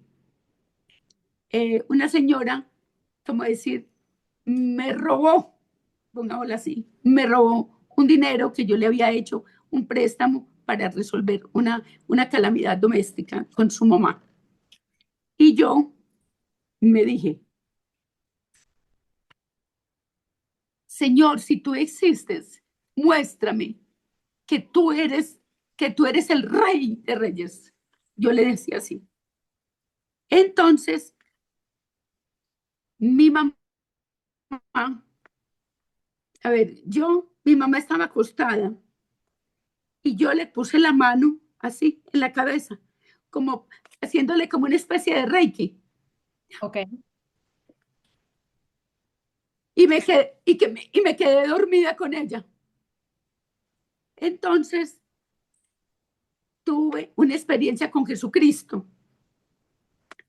una señora, como decir, me robó, pongámoslo así, me robó un dinero que yo le había hecho, un préstamo para resolver una calamidad doméstica con su mamá. Y yo me dije, Señor, si tú existes, muéstrame que tú eres, que tú eres el rey de reyes. Yo le decía así. Entonces, mi mamá, a ver, mi mamá estaba acostada y yo le puse la mano así en la cabeza, como haciéndole como una especie de reiki Ok. y me quedé dormida con ella. Entonces tuve una experiencia con Jesucristo.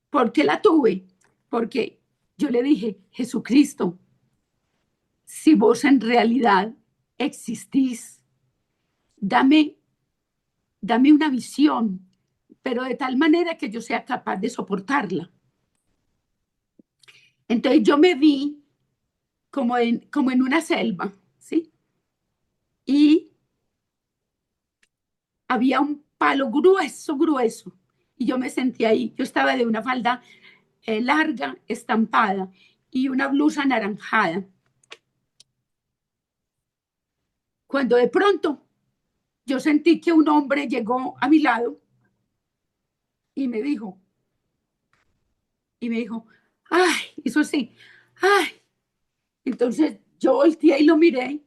¿Por qué la tuve? Porque yo le dije, Jesucristo, si vos en realidad existís, dame, dame una visión, pero de tal manera que yo sea capaz de soportarla. Entonces yo me vi como en una selva, ¿sí? Y había un palo grueso, grueso, y yo me sentí ahí. Yo estaba de una falda larga, estampada, y una blusa anaranjada. cuando de pronto yo sentí que un hombre llegó a mi lado y me dijo, ay, hizo así, ay. Entonces yo volteé y lo miré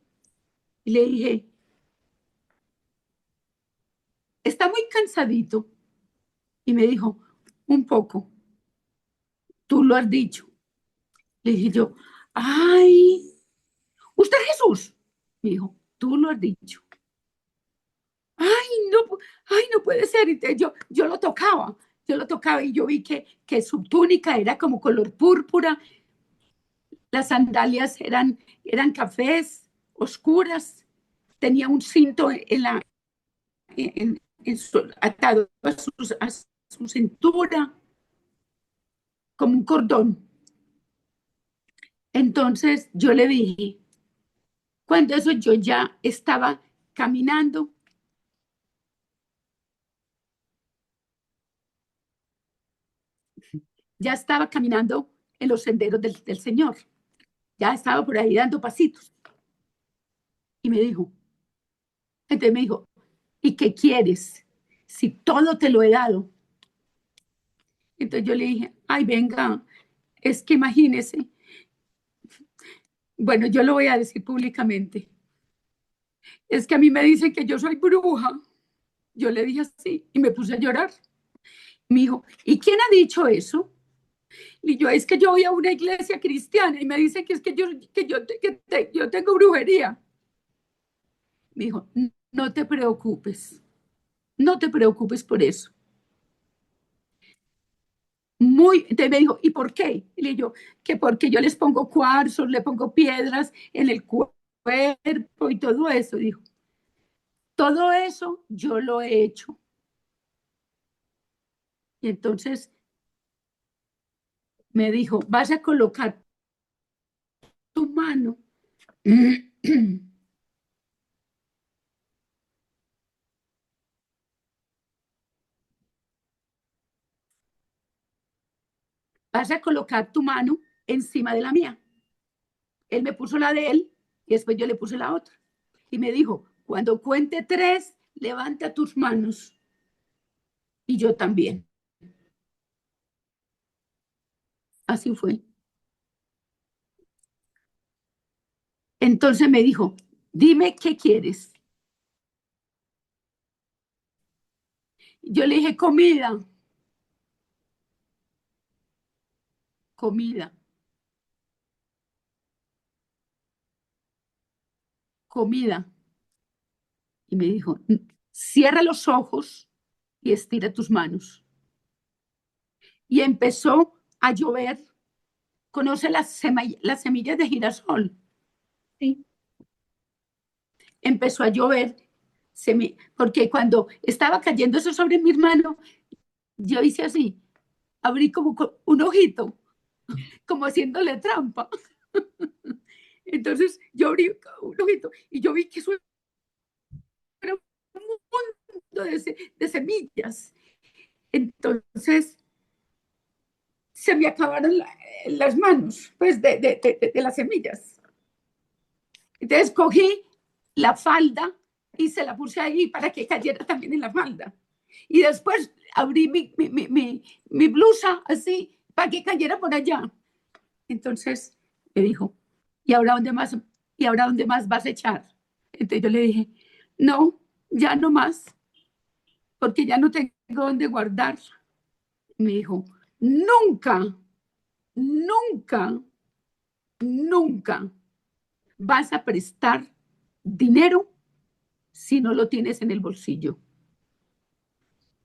y le dije, está muy cansadito. Y me dijo, un poco, tú lo has dicho. Le dije yo, ay, ¿usted es Jesús? Me dijo, tú lo has dicho. Ay, no, ay, no puede ser. Y yo lo tocaba y yo vi que su túnica era como color púrpura, las sandalias eran cafés, oscuras, tenía un cinto atado a su cintura, como un cordón. Entonces yo le dije, cuando eso yo ya estaba caminando, ya estaba caminando en los senderos del Señor, ya estaba por ahí dando pasitos. Y me dijo, entonces me dijo, ¿y qué quieres? Si todo te lo he dado. Entonces yo le dije, ay, venga, es que imagínese, bueno, yo lo voy a decir públicamente, es que a mí me dicen que yo soy bruja. Yo le dije así y me puse a llorar. Me dijo, ¿y quién ha dicho eso? Y yo, es que yo voy a una iglesia cristiana y me dicen que es yo tengo brujería. Me dijo, no te preocupes, no te preocupes por eso. Entonces me dijo, ¿y por qué? Y le digo, que porque yo les pongo cuarzos, le pongo piedras en el cuerpo y todo eso. Dijo, todo eso yo lo he hecho. Y entonces me dijo, vas a colocar tu mano, vas a colocar tu mano encima de la mía. Él me puso la de él y después yo le puse la otra. Y me dijo, cuando cuente tres, levanta tus manos. Y yo también. Así fue. Entonces me dijo, dime qué quieres. Yo le dije, comida, comida, comida. Y me dijo, cierra los ojos y estira tus manos. Y empezó a llover. ¿Conoce las semillas de girasol? Sí. Empezó a llover, porque cuando estaba cayendo eso sobre mi hermano, yo hice así, abrí como un ojito, como haciéndole trampa. Entonces yo abrí un ojito y yo vi que eso era un mundo de semillas. Entonces se me acabaron las manos, pues, de las semillas. Entonces cogí la falda y se la puse ahí para que cayera también en la falda. Y después abrí mi blusa así para que cayera por allá. Entonces me dijo, ¿y ahora dónde más, ¿y ahora dónde más vas a echar? Entonces yo le dije, no, ya no más, porque ya no tengo dónde guardar. Me dijo, nunca, nunca, nunca vas a prestar dinero si no lo tienes en el bolsillo.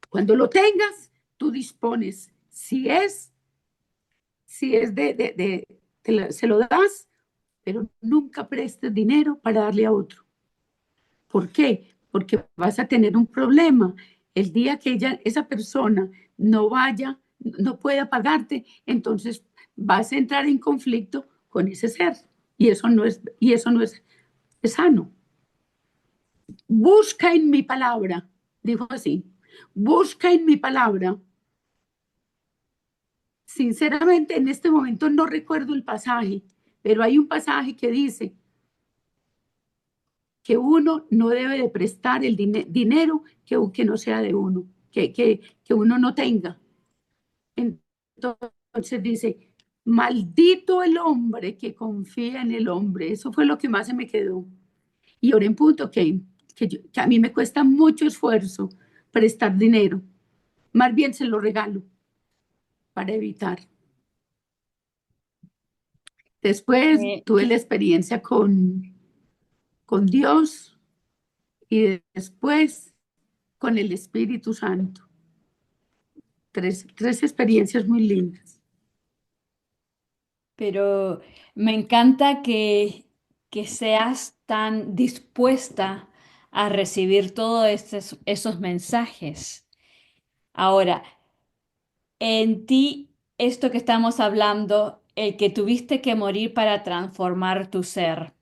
Cuando lo tengas, tú dispones. Si es se lo das, pero nunca prestes dinero para darle a otro. ¿Por qué? Porque vas a tener un problema. El día que esa persona no vaya, no pueda pagarte, entonces vas a entrar en conflicto con ese ser. Y eso no es sano. Busca en mi palabra, dijo así, busca en mi palabra. Sinceramente, en este momento no recuerdo el pasaje, pero hay un pasaje que dice, que uno no debe de prestar el dinero que no sea de uno, que uno no tenga. Entonces dice, maldito el hombre que confía en el hombre. Eso fue lo que más se me quedó. Y ahora en punto que a mí me cuesta mucho esfuerzo prestar dinero. Más bien se lo regalo para evitar. Después Eh, tuve la experiencia con Dios y después con el Espíritu Santo. Tres experiencias muy lindas. pero me encanta que seas tan dispuesta a recibir todos esos mensajes. Ahora, en ti, esto que estamos hablando, el que tuviste que morir para transformar tu ser,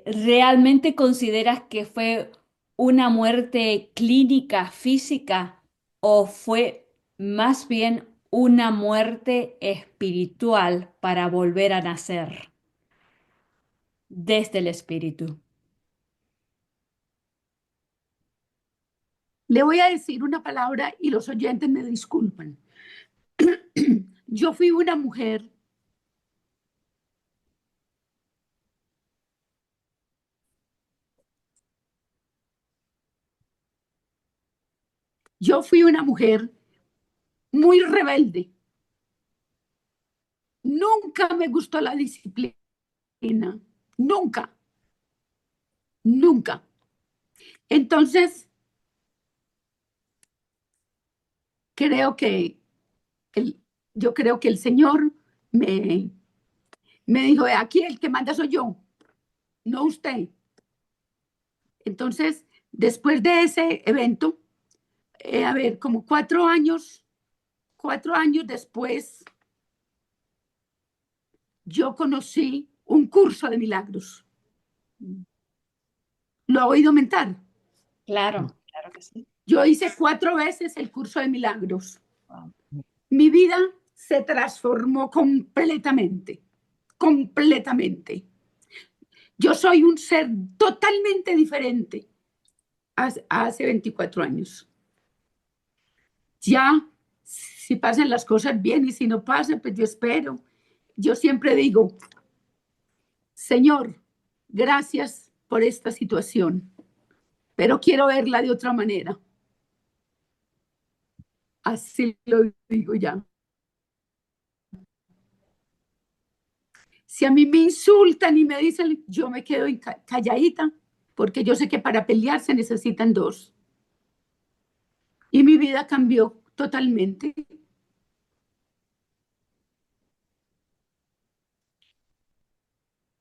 ¿realmente consideras que fue una muerte clínica, física, o fue más bien una muerte espiritual para volver a nacer desde el espíritu? Le voy a decir una palabra y los oyentes me disculpan. Yo fui una mujer, yo fui una mujer muy rebelde. Nunca me gustó la disciplina, nunca, nunca. Entonces, creo que el, yo creo que el Señor me, me dijo, aquí el que manda soy yo, no usted. Entonces, después de ese evento, a ver, como 4 años después, yo conocí un curso de milagros. ¿Lo ha oído mentar? Claro, claro que sí. Yo hice 4 veces el curso de milagros. Wow. Mi vida se transformó completamente, completamente. Yo soy un ser totalmente diferente hace 24 años. Ya, si pasan las cosas bien y si no pasan, pues yo espero. Yo siempre digo, Señor, gracias por esta situación, pero quiero verla de otra manera. Así lo digo ya. Si a mí me insultan y me dicen, yo me quedo calladita, porque yo sé que para pelear se necesitan dos. Y mi vida cambió totalmente.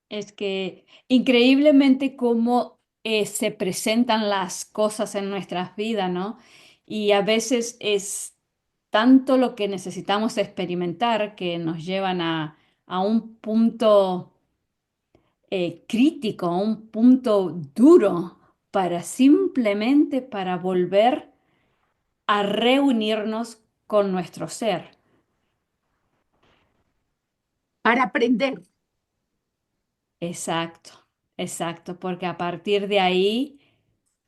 Es que increíblemente cómo se presentan las cosas en nuestras vidas, ¿no? Y a veces es tanto lo que necesitamos experimentar que nos llevan a un punto crítico, a un punto duro para simplemente para volver a reunirnos con nuestro ser. Para aprender. Exacto, exacto, porque a partir de ahí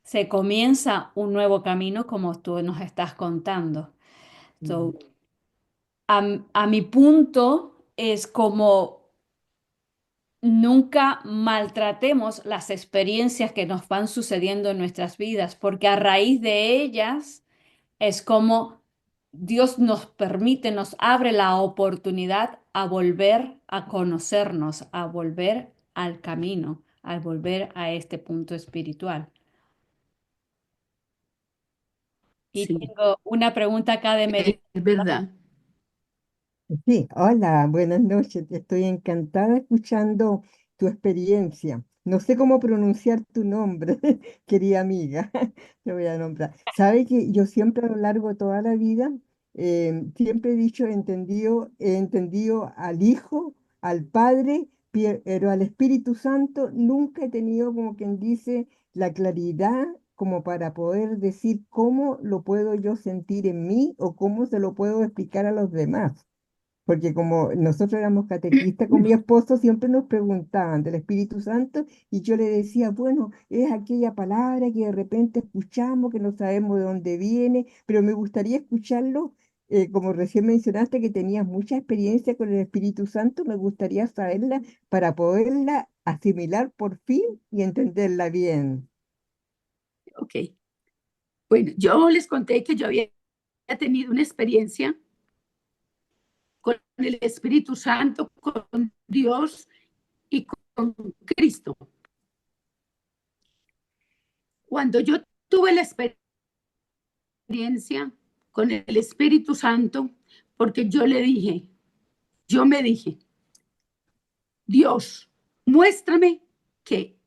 se comienza un nuevo camino como tú nos estás contando. So, a mi punto es como nunca maltratemos las experiencias que nos van sucediendo en nuestras vidas, porque a raíz de ellas es como Dios nos permite, nos abre la oportunidad a volver a conocernos, a volver al camino, a volver a este punto espiritual. Y Sí, tengo una pregunta acá de es Mary. verdad. Sí, hola, buenas noches. Estoy encantada escuchando tu experiencia. No sé cómo pronunciar tu nombre, querida amiga. Te voy a nombrar. Sabe que yo siempre a lo largo de toda la vida, siempre he dicho, he entendido al Hijo, al Padre, pero al Espíritu Santo nunca he tenido, como quien dice, la claridad como para poder decir cómo lo puedo yo sentir en mí o cómo se lo puedo explicar a los demás. porque como nosotros éramos catequistas con mi esposo, siempre nos preguntaban del Espíritu Santo y yo le decía, bueno, es aquella palabra que de repente escuchamos, que no sabemos de dónde viene, pero me gustaría escucharlo, como recién mencionaste que tenías mucha experiencia con el Espíritu Santo, me gustaría saberla para poderla asimilar por fin y entenderla bien. Ok. Bueno, yo les conté que yo había tenido una experiencia con el Espíritu Santo, con Dios y con Cristo. Cuando yo tuve la experiencia con el Espíritu Santo, porque yo me dije, Dios, muéstrame que,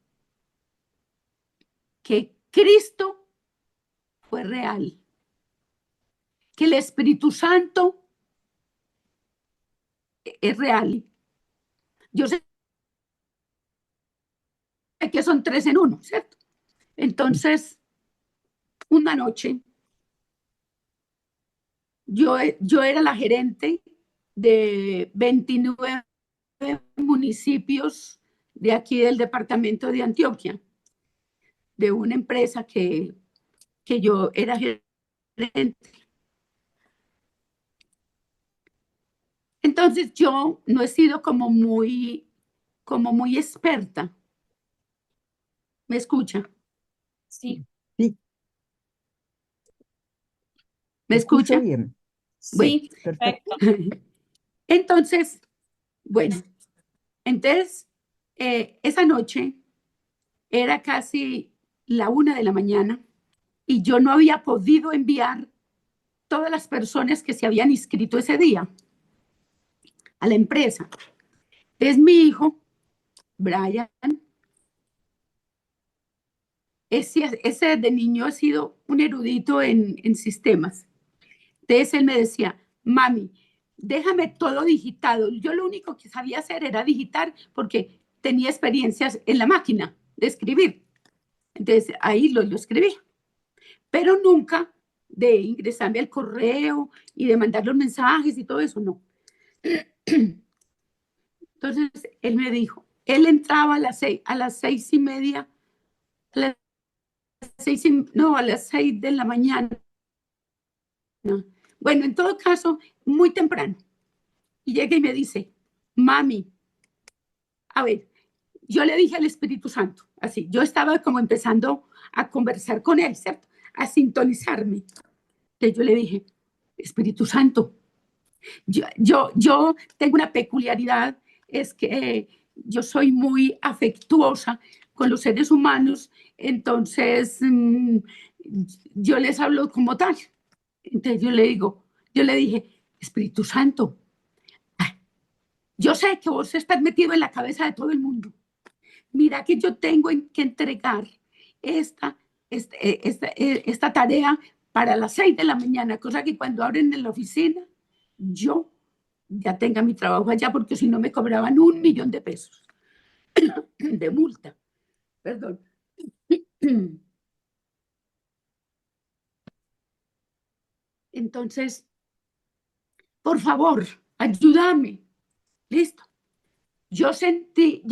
que Cristo fue real, que el Espíritu Santo es real. Yo sé que son tres en uno, ¿cierto? Entonces, una noche, yo era la gerente de 29 municipios de aquí del departamento de Antioquia, de una empresa que yo era gerente. Entonces yo no he sido como muy experta. ¿Me escucha? Sí, Sí, ¿Me te escucho escucha? bien. Bueno, sí, Perfecto. perfecto. entonces, bueno, entonces esa noche era casi la 1 de la mañana y yo no había podido enviar todas las personas que se habían inscrito ese día a la empresa. Es mi hijo, Brian, ese de niño ha sido un erudito en sistemas. Entonces él me decía, mami, déjame todo digitado. Yo lo único que sabía hacer era digitar porque tenía experiencias en la máquina de escribir. Entonces ahí lo escribí, pero nunca de ingresarme al correo y de mandar los mensajes y todo eso, no. Entonces él me dijo, él entraba a las 6:30, a las no, a las 6 de la mañana. Bueno, en todo caso, muy temprano. Y llega y me dice, mami, a ver, yo le dije al Espíritu Santo, así, yo estaba como empezando a conversar con él, ¿cierto? A sintonizarme. Entonces yo le dije, Espíritu Santo, yo tengo una peculiaridad, es que yo soy muy afectuosa con los seres humanos, entonces yo les hablo como tal. Entonces yo le dije, Espíritu Santo, yo sé que vos estás metido en la cabeza de todo el mundo. Mira que yo tengo que entregar esta, esta tarea para las 6 de la mañana, cosa que cuando abren en la oficina, yo ya tenga mi trabajo allá, porque si no me cobraban 1 millón de pesos de multa. Perdón. Entonces, por favor, ayúdame. Listo. Yo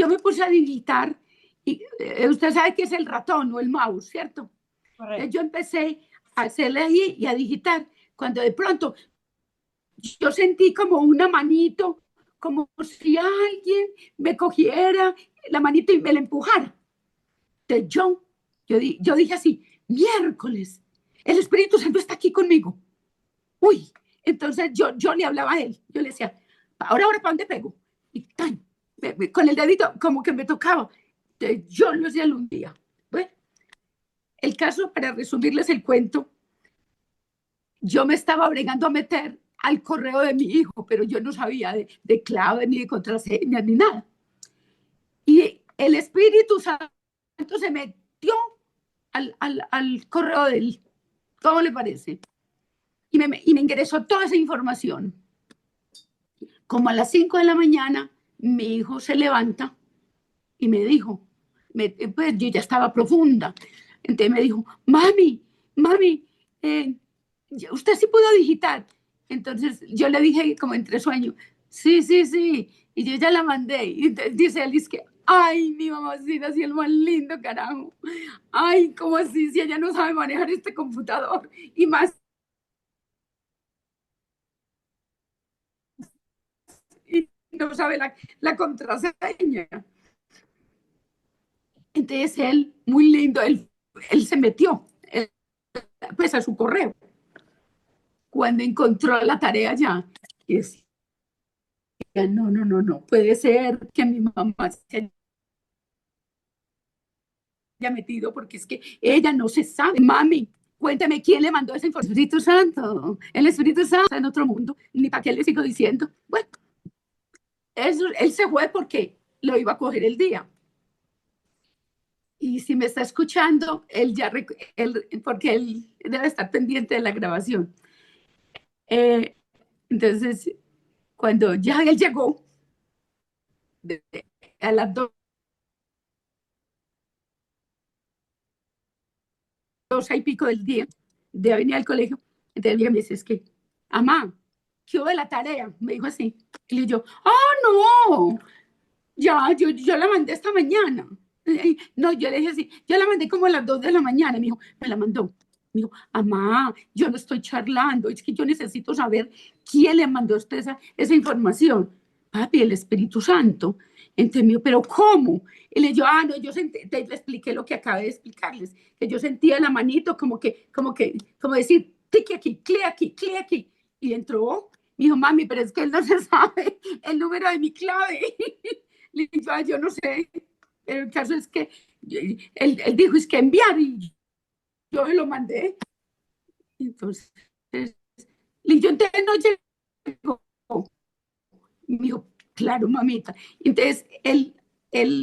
me puse a digitar y usted sabe que es el ratón o el mouse, ¿cierto? Entonces Correcto. yo empecé a hacerle ahí y a digitar. Cuando de pronto yo sentí como una manito, como si alguien me cogiera la manito y me la empujara. Entonces yo dije así, miércoles, el Espíritu Santo está aquí conmigo. Uy, entonces yo le hablaba a él, yo le decía, ahora, ¿para dónde pego? Y tan, con el dedito como que me tocaba. Entonces yo lo hacía un día. Bueno, el caso, para resumirles el cuento, yo me estaba bregando a meter al correo de mi hijo, pero yo no sabía de clave, ni de contraseña, ni nada. Y el Espíritu Santo se metió al correo de él. ¿Cómo le parece? Y me ingresó toda esa información. Como a las 5 de la mañana, mi hijo se levanta y me dijo, pues yo ya estaba profunda. Entonces me dijo, mami, usted sí pudo digitar. Entonces yo le dije como entre sueños, Sí, sí, sí. Y yo ya la mandé. Y entonces dice él, es que, ay, mi mamacita, si es más lindo, carajo. Ay, ¿cómo así? Si ella no sabe manejar este computador. Y más, y no sabe la contraseña. Entonces él, muy lindo, él se metió pues a su correo cuando encontró la tarea ya. Y decía, no, no, no, no, puede ser que mi mamá se haya metido porque es que ella no se sabe. Mami, cuéntame quién le mandó esa información. El Espíritu Santo está en otro mundo, ni para qué le sigo diciendo. Bueno, eso, él se fue porque lo iba a coger el día. Y si me está escuchando, él ya, porque él debe estar pendiente de la grabación. Eh, entonces, cuando ya él llegó, de, a las 12:00 y pico del día, de venir al colegio, entonces ella me dice, es que, mamá, ¿qué hubo de la tarea? Me dijo así. Y yo, no, ya, yo la mandé esta mañana. No, yo le dije así, yo la mandé como a las 2:00 de la mañana. Me dijo, me la mandó. Me dijo, mamá, yo no estoy charlando, es que yo necesito saber quién le mandó a usted esa información. Papi, el Espíritu Santo. Entonces, pero ¿cómo? Y le dijo, no, yo sentí, le expliqué lo que acabé de explicarles, que yo sentía la manito como decir, clic aquí, clic aquí, clic aquí. Y entró, me dijo, mami, pero es que él no se sabe el número de mi clave. Le dije, yo no sé, pero el caso es que él dijo, es que enviar, y yo se lo mandé. Entonces, y yo entonces no llegó. Me dijo, claro, mamita. Entonces,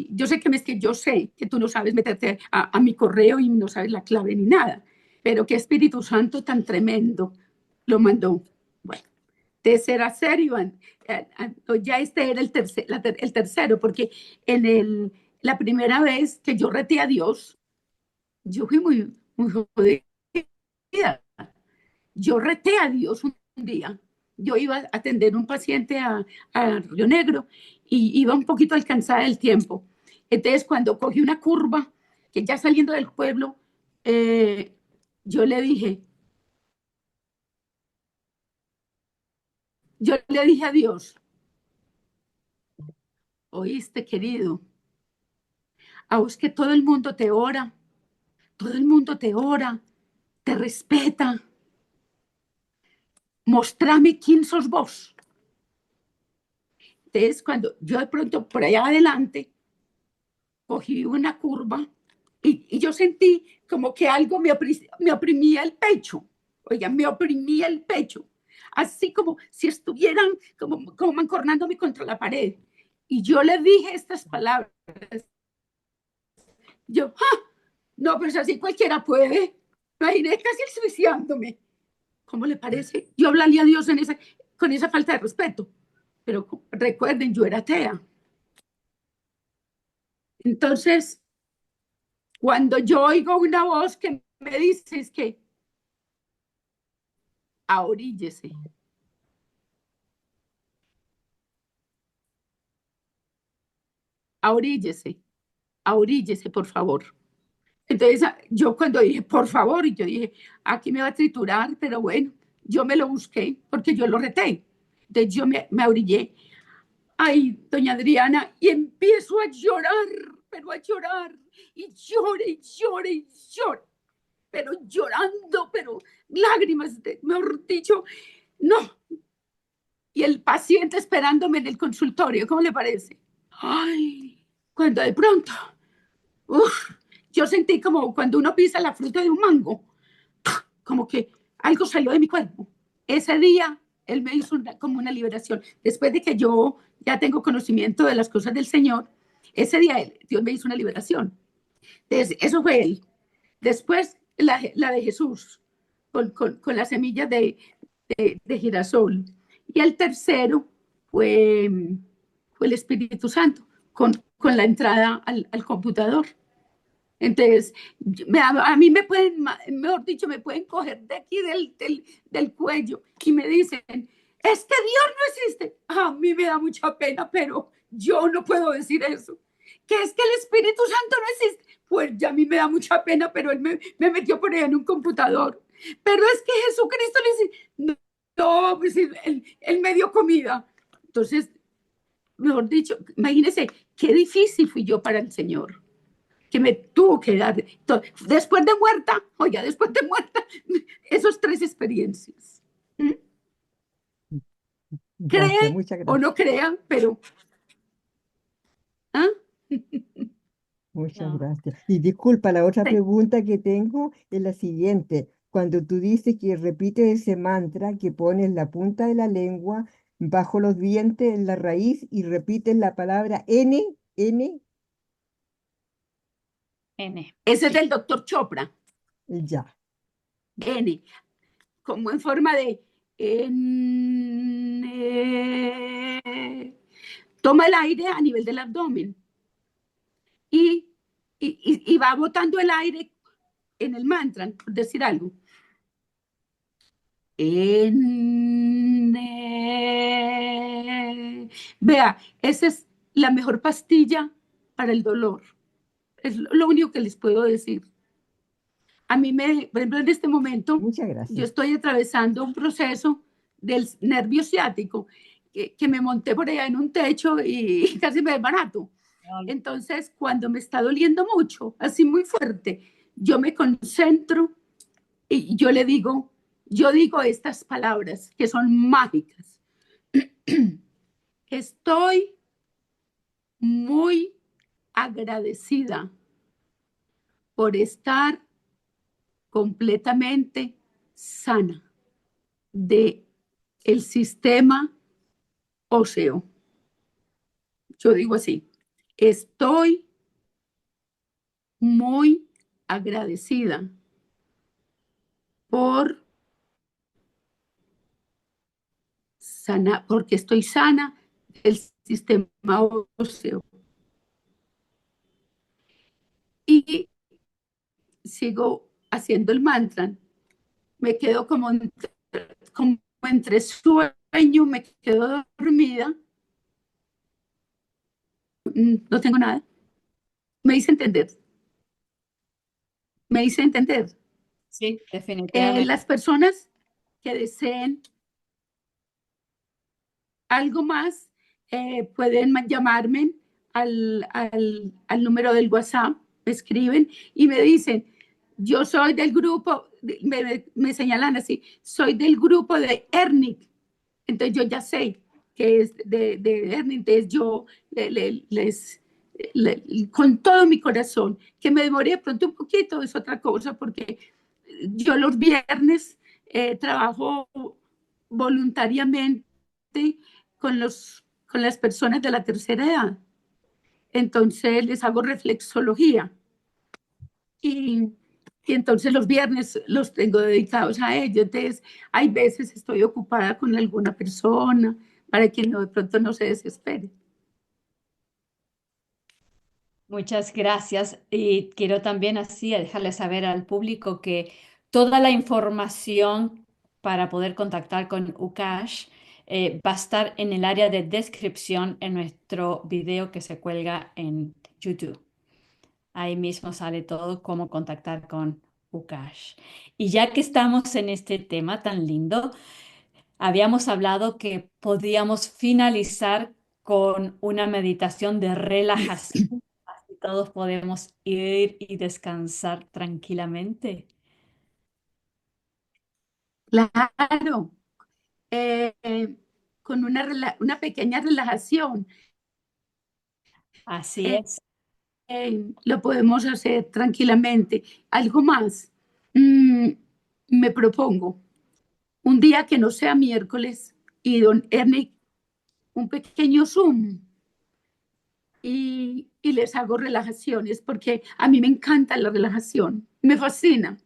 yo sé que yo sé que tú no sabes meterte a mi correo y no sabes la clave ni nada, pero qué Espíritu Santo tan tremendo lo mandó. Bueno, de ser a ser, Iván, ya este era el tercero, porque la primera vez que yo reté a Dios, yo fui muy, muy jodida. Yo reté a Dios un día. Yo iba a atender un paciente a Río Negro y iba un poquito alcanzada del tiempo. Entonces, cuando cogí una curva, que ya saliendo del pueblo, eh, yo le dije, a Dios, oíste, querido, a vos que todo el mundo te ora, todo el mundo te ora, te respeta, mostrame quién sos vos. Entonces, cuando yo de pronto por allá adelante cogí una curva y yo sentí como que algo me oprimía el pecho. Oiga, me oprimía el pecho. Así como si estuvieran como mancornándome contra la pared. Y yo le dije estas palabras. Yo, no, pues así cualquiera puede. Imaginé casi suicidándome. ¿Cómo le parece? Yo hablaría a Dios con esa falta de respeto. Pero recuerden, yo era atea. Entonces, cuando yo oigo una voz que me dice es que ahoríllese, ahoríllese, ahoríllese, por favor. Entonces, yo cuando dije, por favor, y yo dije, aquí me va a triturar, pero bueno, yo me lo busqué porque yo lo reté. Entonces yo me orillé. Ay, doña Adriana, y empiezo a llorar, pero a llorar, y llore, y llore, y llore, pero llorando, pero lágrimas, mejor dicho, no. Y el paciente esperándome en el consultorio, ¿cómo le parece? Ay, cuando de pronto, uf, yo sentí como cuando uno pisa la fruta de un mango, como que algo salió de mi cuerpo. Ese día, él me hizo como una liberación. Después de que yo ya tengo conocimiento de las cosas del Señor, ese día Dios me hizo una liberación. Entonces, eso fue él. Después, la de Jesús, con las semillas de girasol. Y el tercero fue, fue el Espíritu Santo, con la entrada al computador. Entonces, a mí me pueden, mejor dicho, me pueden coger de aquí del cuello y me dicen, es que Dios no existe. A mí me da mucha pena, pero yo no puedo decir eso. Que es que el Espíritu Santo no existe. Pues ya a mí me da mucha pena, pero él me metió por ahí en un computador. Pero es que Jesucristo le dice, no, no pues él me dio comida. Entonces, mejor dicho, imagínense qué difícil fui yo para el Señor, que me tuvo que dar, después de muerta, oiga, después de muerta, esos tres experiencias. ¿Mm? Gracias, Crean muchas o gracias. no crean, pero ¿ah? Muchas No, gracias. Y disculpa, la otra Sí, pregunta que tengo es la siguiente. Cuando tú dices que repites ese mantra, que pones la punta de la lengua bajo los dientes en la raíz y repites la palabra N, N, N, ese es sí. del doctor Chopra, ya. N, como en forma de N. Toma el aire a nivel del abdomen y, y va botando el aire en el mantra, por decir algo. N. Vea, esa es la mejor pastilla para el dolor. Es lo único que les puedo decir. A mí por ejemplo, en este momento, Muchas yo gracias. estoy atravesando un proceso del nervio ciático, que me monté por allá en un techo y casi me desbarato. Ay, Entonces, cuando me está doliendo mucho, así muy fuerte, yo me concentro y yo digo estas palabras que son mágicas. Estoy muy agradecida por estar completamente sana de el sistema óseo. Yo digo así, estoy muy agradecida por sana, porque estoy sana del sistema óseo. Y sigo haciendo el mantra, me quedo como entre sueño, me quedo dormida, no tengo nada. Me hice entender, me hice entender. sí, definitivamente. Las personas que deseen algo más, pueden llamarme al número del WhatsApp, me escriben y me dicen, yo soy del grupo, me señalan así, soy del grupo de ERNIC. Entonces yo ya sé que es de ERNIC, entonces yo les, con todo mi corazón, que me demoré de pronto un poquito, es otra cosa, porque yo los viernes trabajo voluntariamente con las personas de la tercera edad. Entonces les hago reflexología y, y entonces los viernes los tengo dedicados a ellos. Entonces hay veces estoy ocupada con alguna persona para que no, de pronto no se desespere. Muchas gracias. Y quiero también así dejarle saber al público que toda la información para poder contactar con Ukash va a estar en el área de descripción en nuestro video que se cuelga en YouTube. Ahí mismo sale todo cómo contactar con Ukash. Y ya que estamos en este tema tan lindo, habíamos hablado que podíamos finalizar con una meditación de relajación. Así todos podemos ir y descansar tranquilamente. Claro, eh, con una pequeña relajación Así es. lo podemos hacer tranquilamente. Algo más, mm, me propongo un día que no sea miércoles y don Ernie, un pequeño Zoom y les hago relajaciones porque a mí me encanta la relajación, me fascina,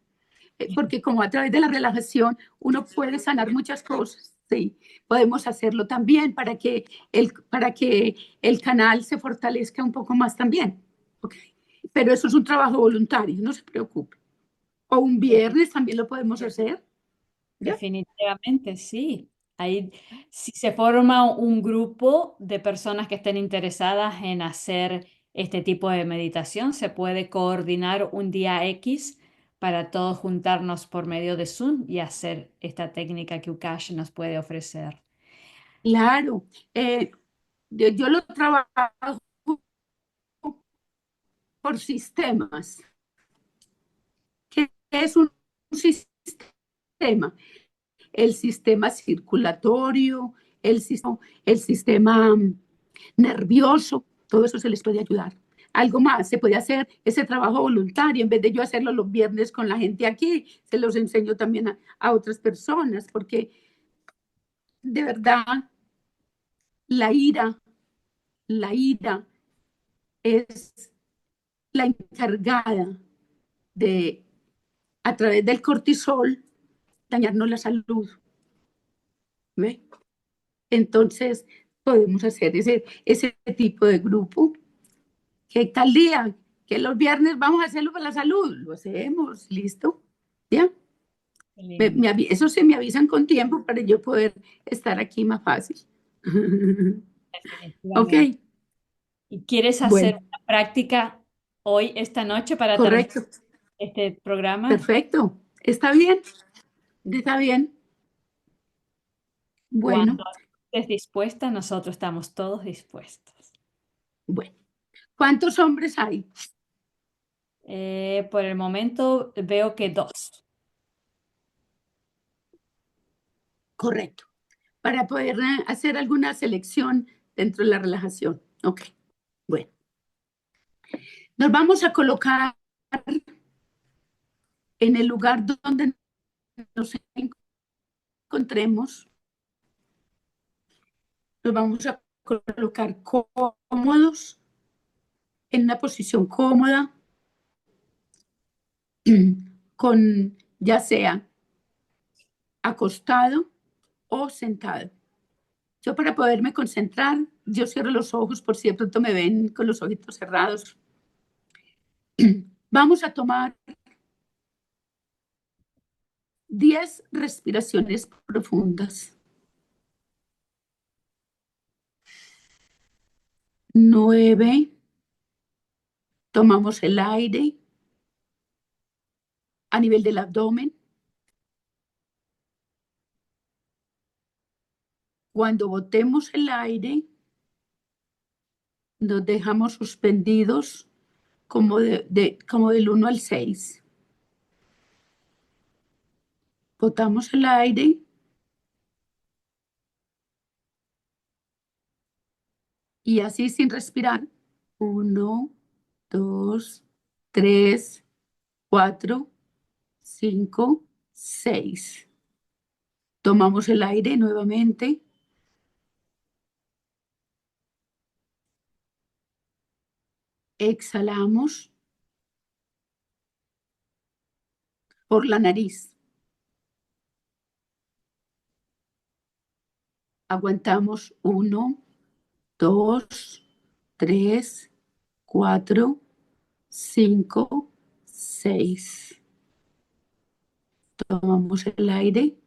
porque como a través de la relajación uno puede sanar muchas cosas. Sí, podemos hacerlo también para que el canal se fortalezca un poco más también. ¿Okay? Pero eso es un trabajo voluntario, no se preocupe. O un Defi- viernes también lo podemos hacer. ¿Ya? Definitivamente, sí. Ahí, si se forma un grupo de personas que estén interesadas en hacer este tipo de meditación, se puede coordinar un día X para todos juntarnos por medio de Zoom y hacer esta técnica que Ukash nos puede ofrecer. Claro, yo lo trabajo por sistemas. ¿Qué es un sistema? El sistema circulatorio, el sistema nervioso, todo eso se les puede ayudar. Algo más, se puede hacer ese trabajo voluntario, en vez de yo hacerlo los viernes con la gente aquí, se los enseño también a otras personas, porque de verdad la ira, la ira es la encargada de, a través del cortisol, dañarnos la salud. ¿Ve? Entonces, podemos hacer ese tipo de grupo. ¿Qué tal día? Que los viernes vamos a hacerlo para la salud. Lo hacemos, listo. ¿Ya? Qué lindo. Eso se me avisan con tiempo para yo poder estar aquí más fácil. Ok, Definitivamente. ¿Y quieres hacer bueno, una práctica hoy, esta noche, para terminar correcto, este programa? perfecto. ¿Está bien? ¿Está bien? Bueno, Cuando estés dispuesta, nosotros estamos todos dispuestos. bueno. ¿Cuántos hombres hay? Por el momento veo que dos. Correcto. Para poder hacer alguna selección dentro de la relajación. Ok, bueno. Nos vamos a colocar en el lugar donde nos encontremos. Nos vamos a colocar cómodos, en una posición cómoda, con ya sea acostado o sentado. Yo para poderme concentrar, yo cierro los ojos por si de pronto me ven con los ojitos cerrados. Vamos a tomar 10 respiraciones profundas. 9, tomamos el aire a nivel del abdomen. Cuando botemos el aire, nos dejamos suspendidos como del 1 al 6. Botamos el aire y así sin respirar. 1, 2, 3, 4, 5, 6. Tomamos el aire nuevamente. Exhalamos por la nariz. Aguantamos 1, 2, 3, 4, 5, 6. Tomamos el aire.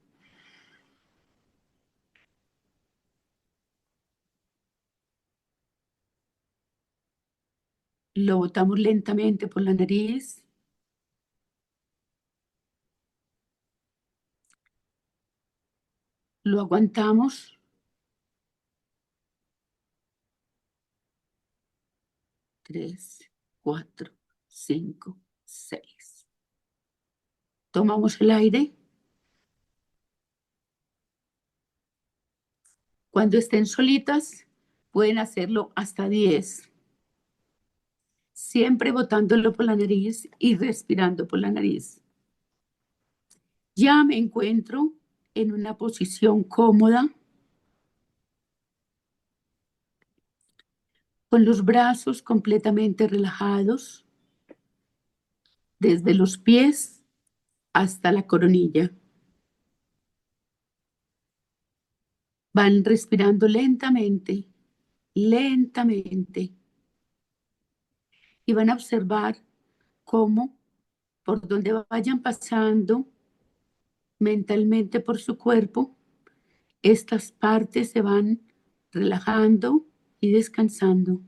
Lo botamos lentamente por la nariz. Lo aguantamos. 3, 4, 5, 6. Tomamos el aire. Cuando estén solitas, pueden hacerlo hasta 10. Siempre botándolo por la nariz y respirando por la nariz. Ya me encuentro en una posición cómoda, con los brazos completamente relajados, desde los pies hasta la coronilla. Van respirando lentamente, lentamente, y van a observar cómo por donde vayan pasando mentalmente por su cuerpo, Estas partes se van relajando y descansando.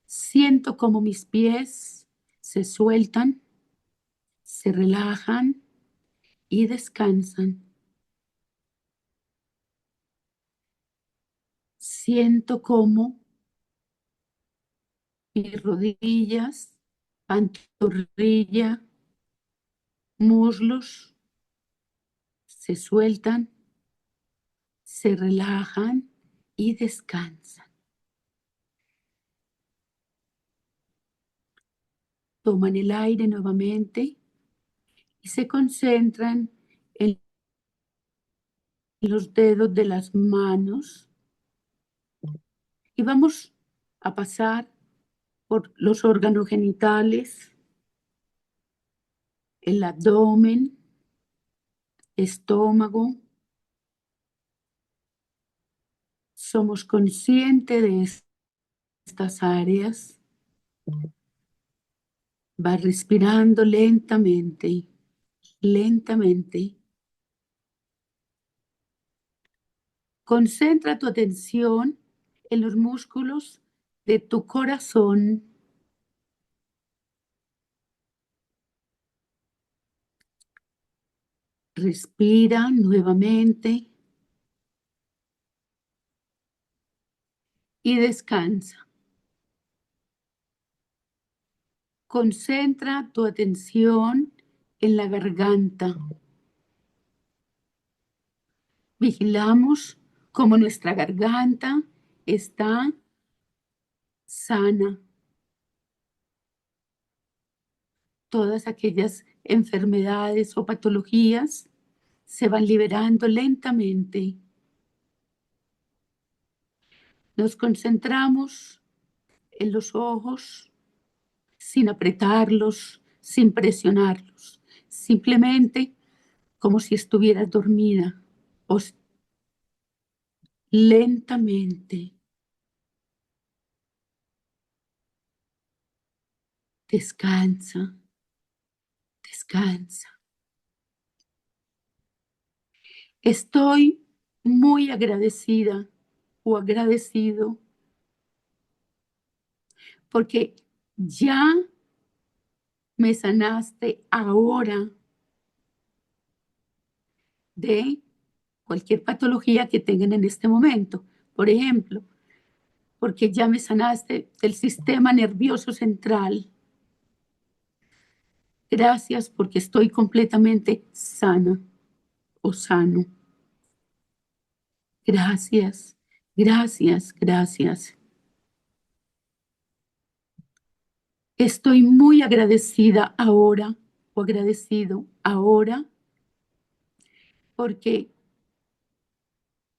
Siento como mis pies se sueltan, se relajan y descansan. Siento como mis rodillas, pantorrilla, muslos se sueltan, se relajan y descansan. Toman el aire nuevamente y se concentran en los dedos de las manos y vamos a pasar por los órganos genitales, el abdomen, estómago. Somos conscientes de estas áreas. Va respirando lentamente, lentamente. Concentra tu atención en los músculos de tu corazón. Respira nuevamente y descansa. Concentra tu atención en la garganta. Vigilamos cómo nuestra garganta está sana. Todas aquellas enfermedades o patologías se van liberando lentamente. Nos concentramos en los ojos sin apretarlos, sin presionarlos, simplemente como si estuvieras dormida. O lentamente descansa, descansa. Estoy muy agradecida o agradecido porque ya me sanaste ahora de cualquier patología que tengan en este momento. Por ejemplo, porque ya me sanaste del sistema nervioso central. Gracias porque estoy completamente sana o sano. Gracias, gracias, gracias. Estoy muy agradecida ahora o agradecido ahora porque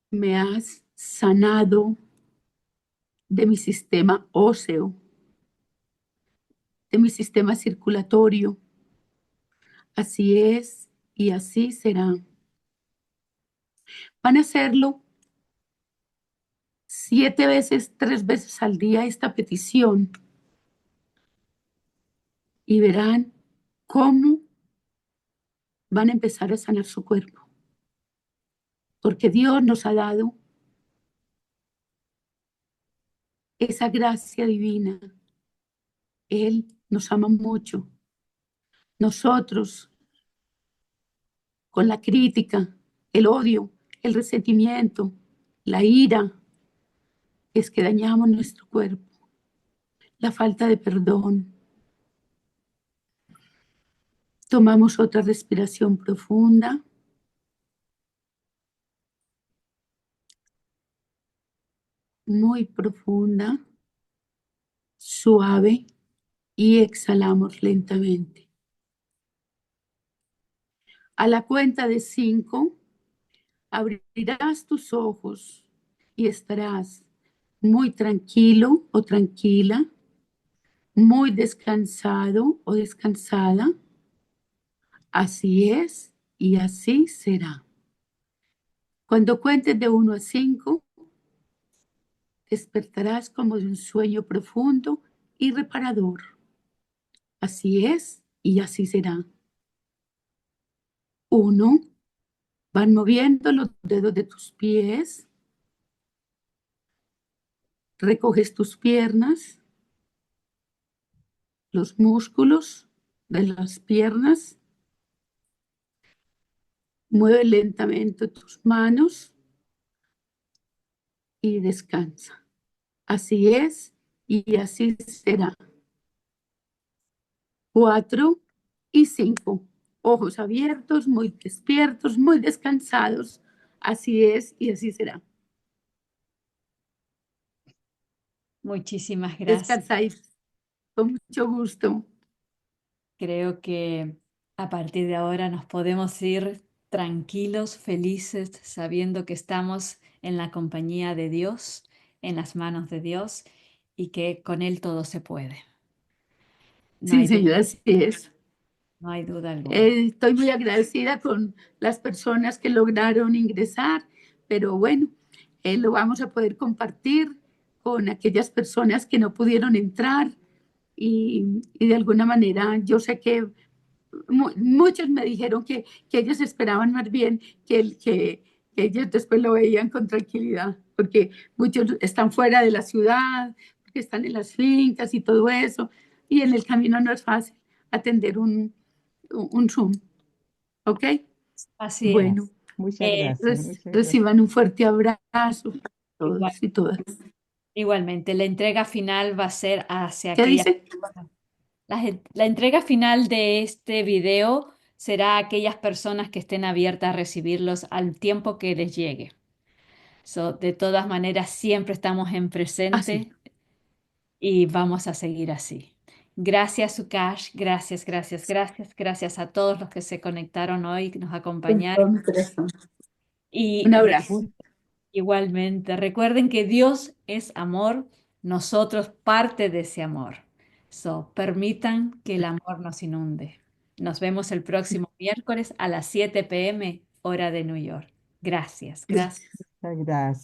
me has sanado de mi sistema óseo, de mi sistema circulatorio. Así es y así será. Van a hacerlo 7 veces, 3 veces al día esta petición y verán cómo van a empezar a sanar su cuerpo. Porque Dios nos ha dado esa gracia divina. Él nos ama mucho. Nosotros, con la crítica, el odio, el resentimiento, la ira, es que dañamos nuestro cuerpo. La falta de perdón. Tomamos otra respiración profunda. Muy profunda, suave, y exhalamos lentamente. A la cuenta de 5, abrirás tus ojos y estarás muy tranquilo o tranquila, muy descansado o descansada. Así es y así será. Cuando cuentes de 1 a 5, despertarás como de un sueño profundo y reparador. Así es y así será. 1, Van moviendo los dedos de tus pies, recoges tus piernas, los músculos de las piernas, mueve lentamente tus manos y descansa. Así es y así será. 4 y 5. Ojos abiertos, muy despiertos, muy descansados. Así es y así será. Muchísimas gracias. Descansáis con mucho gusto. Creo que a partir de ahora nos podemos ir tranquilos, felices, sabiendo que estamos en la compañía de Dios, en las manos de Dios y que con Él todo se puede. No Sí, hay duda, señora, así es. no hay duda alguna. Estoy muy agradecida con las personas que lograron ingresar, pero bueno, lo vamos a poder compartir con aquellas personas que no pudieron entrar y de alguna manera yo sé que muchos me dijeron que ellos esperaban más bien que ellos después lo veían con tranquilidad, porque muchos están fuera de la ciudad, porque están en las fincas y todo eso, y en el camino no es fácil atender un Zoom, ¿ok? Así es. Bueno, Muchas gracias, muchas gracias. reciban un fuerte abrazo Igual- todos y todas. igualmente, la entrega final va a ser hacia ¿Qué aquellas dice? personas. La entrega final de este video será a aquellas personas que estén abiertas a recibirlos al tiempo que les llegue. So, de todas maneras, siempre estamos en Así. presente y vamos a seguir así. Gracias, Sukash. Gracias, gracias, gracias. Gracias a todos los que se conectaron hoy, que nos Con acompañaron. todo mi corazón. Y Un abrazo. igualmente, recuerden que Dios es amor, nosotros parte de ese amor. So, permitan que el amor nos inunde. Nos vemos el próximo miércoles a las 7 p.m. hora de New York. Gracias, gracias. Gracias. Muchas gracias.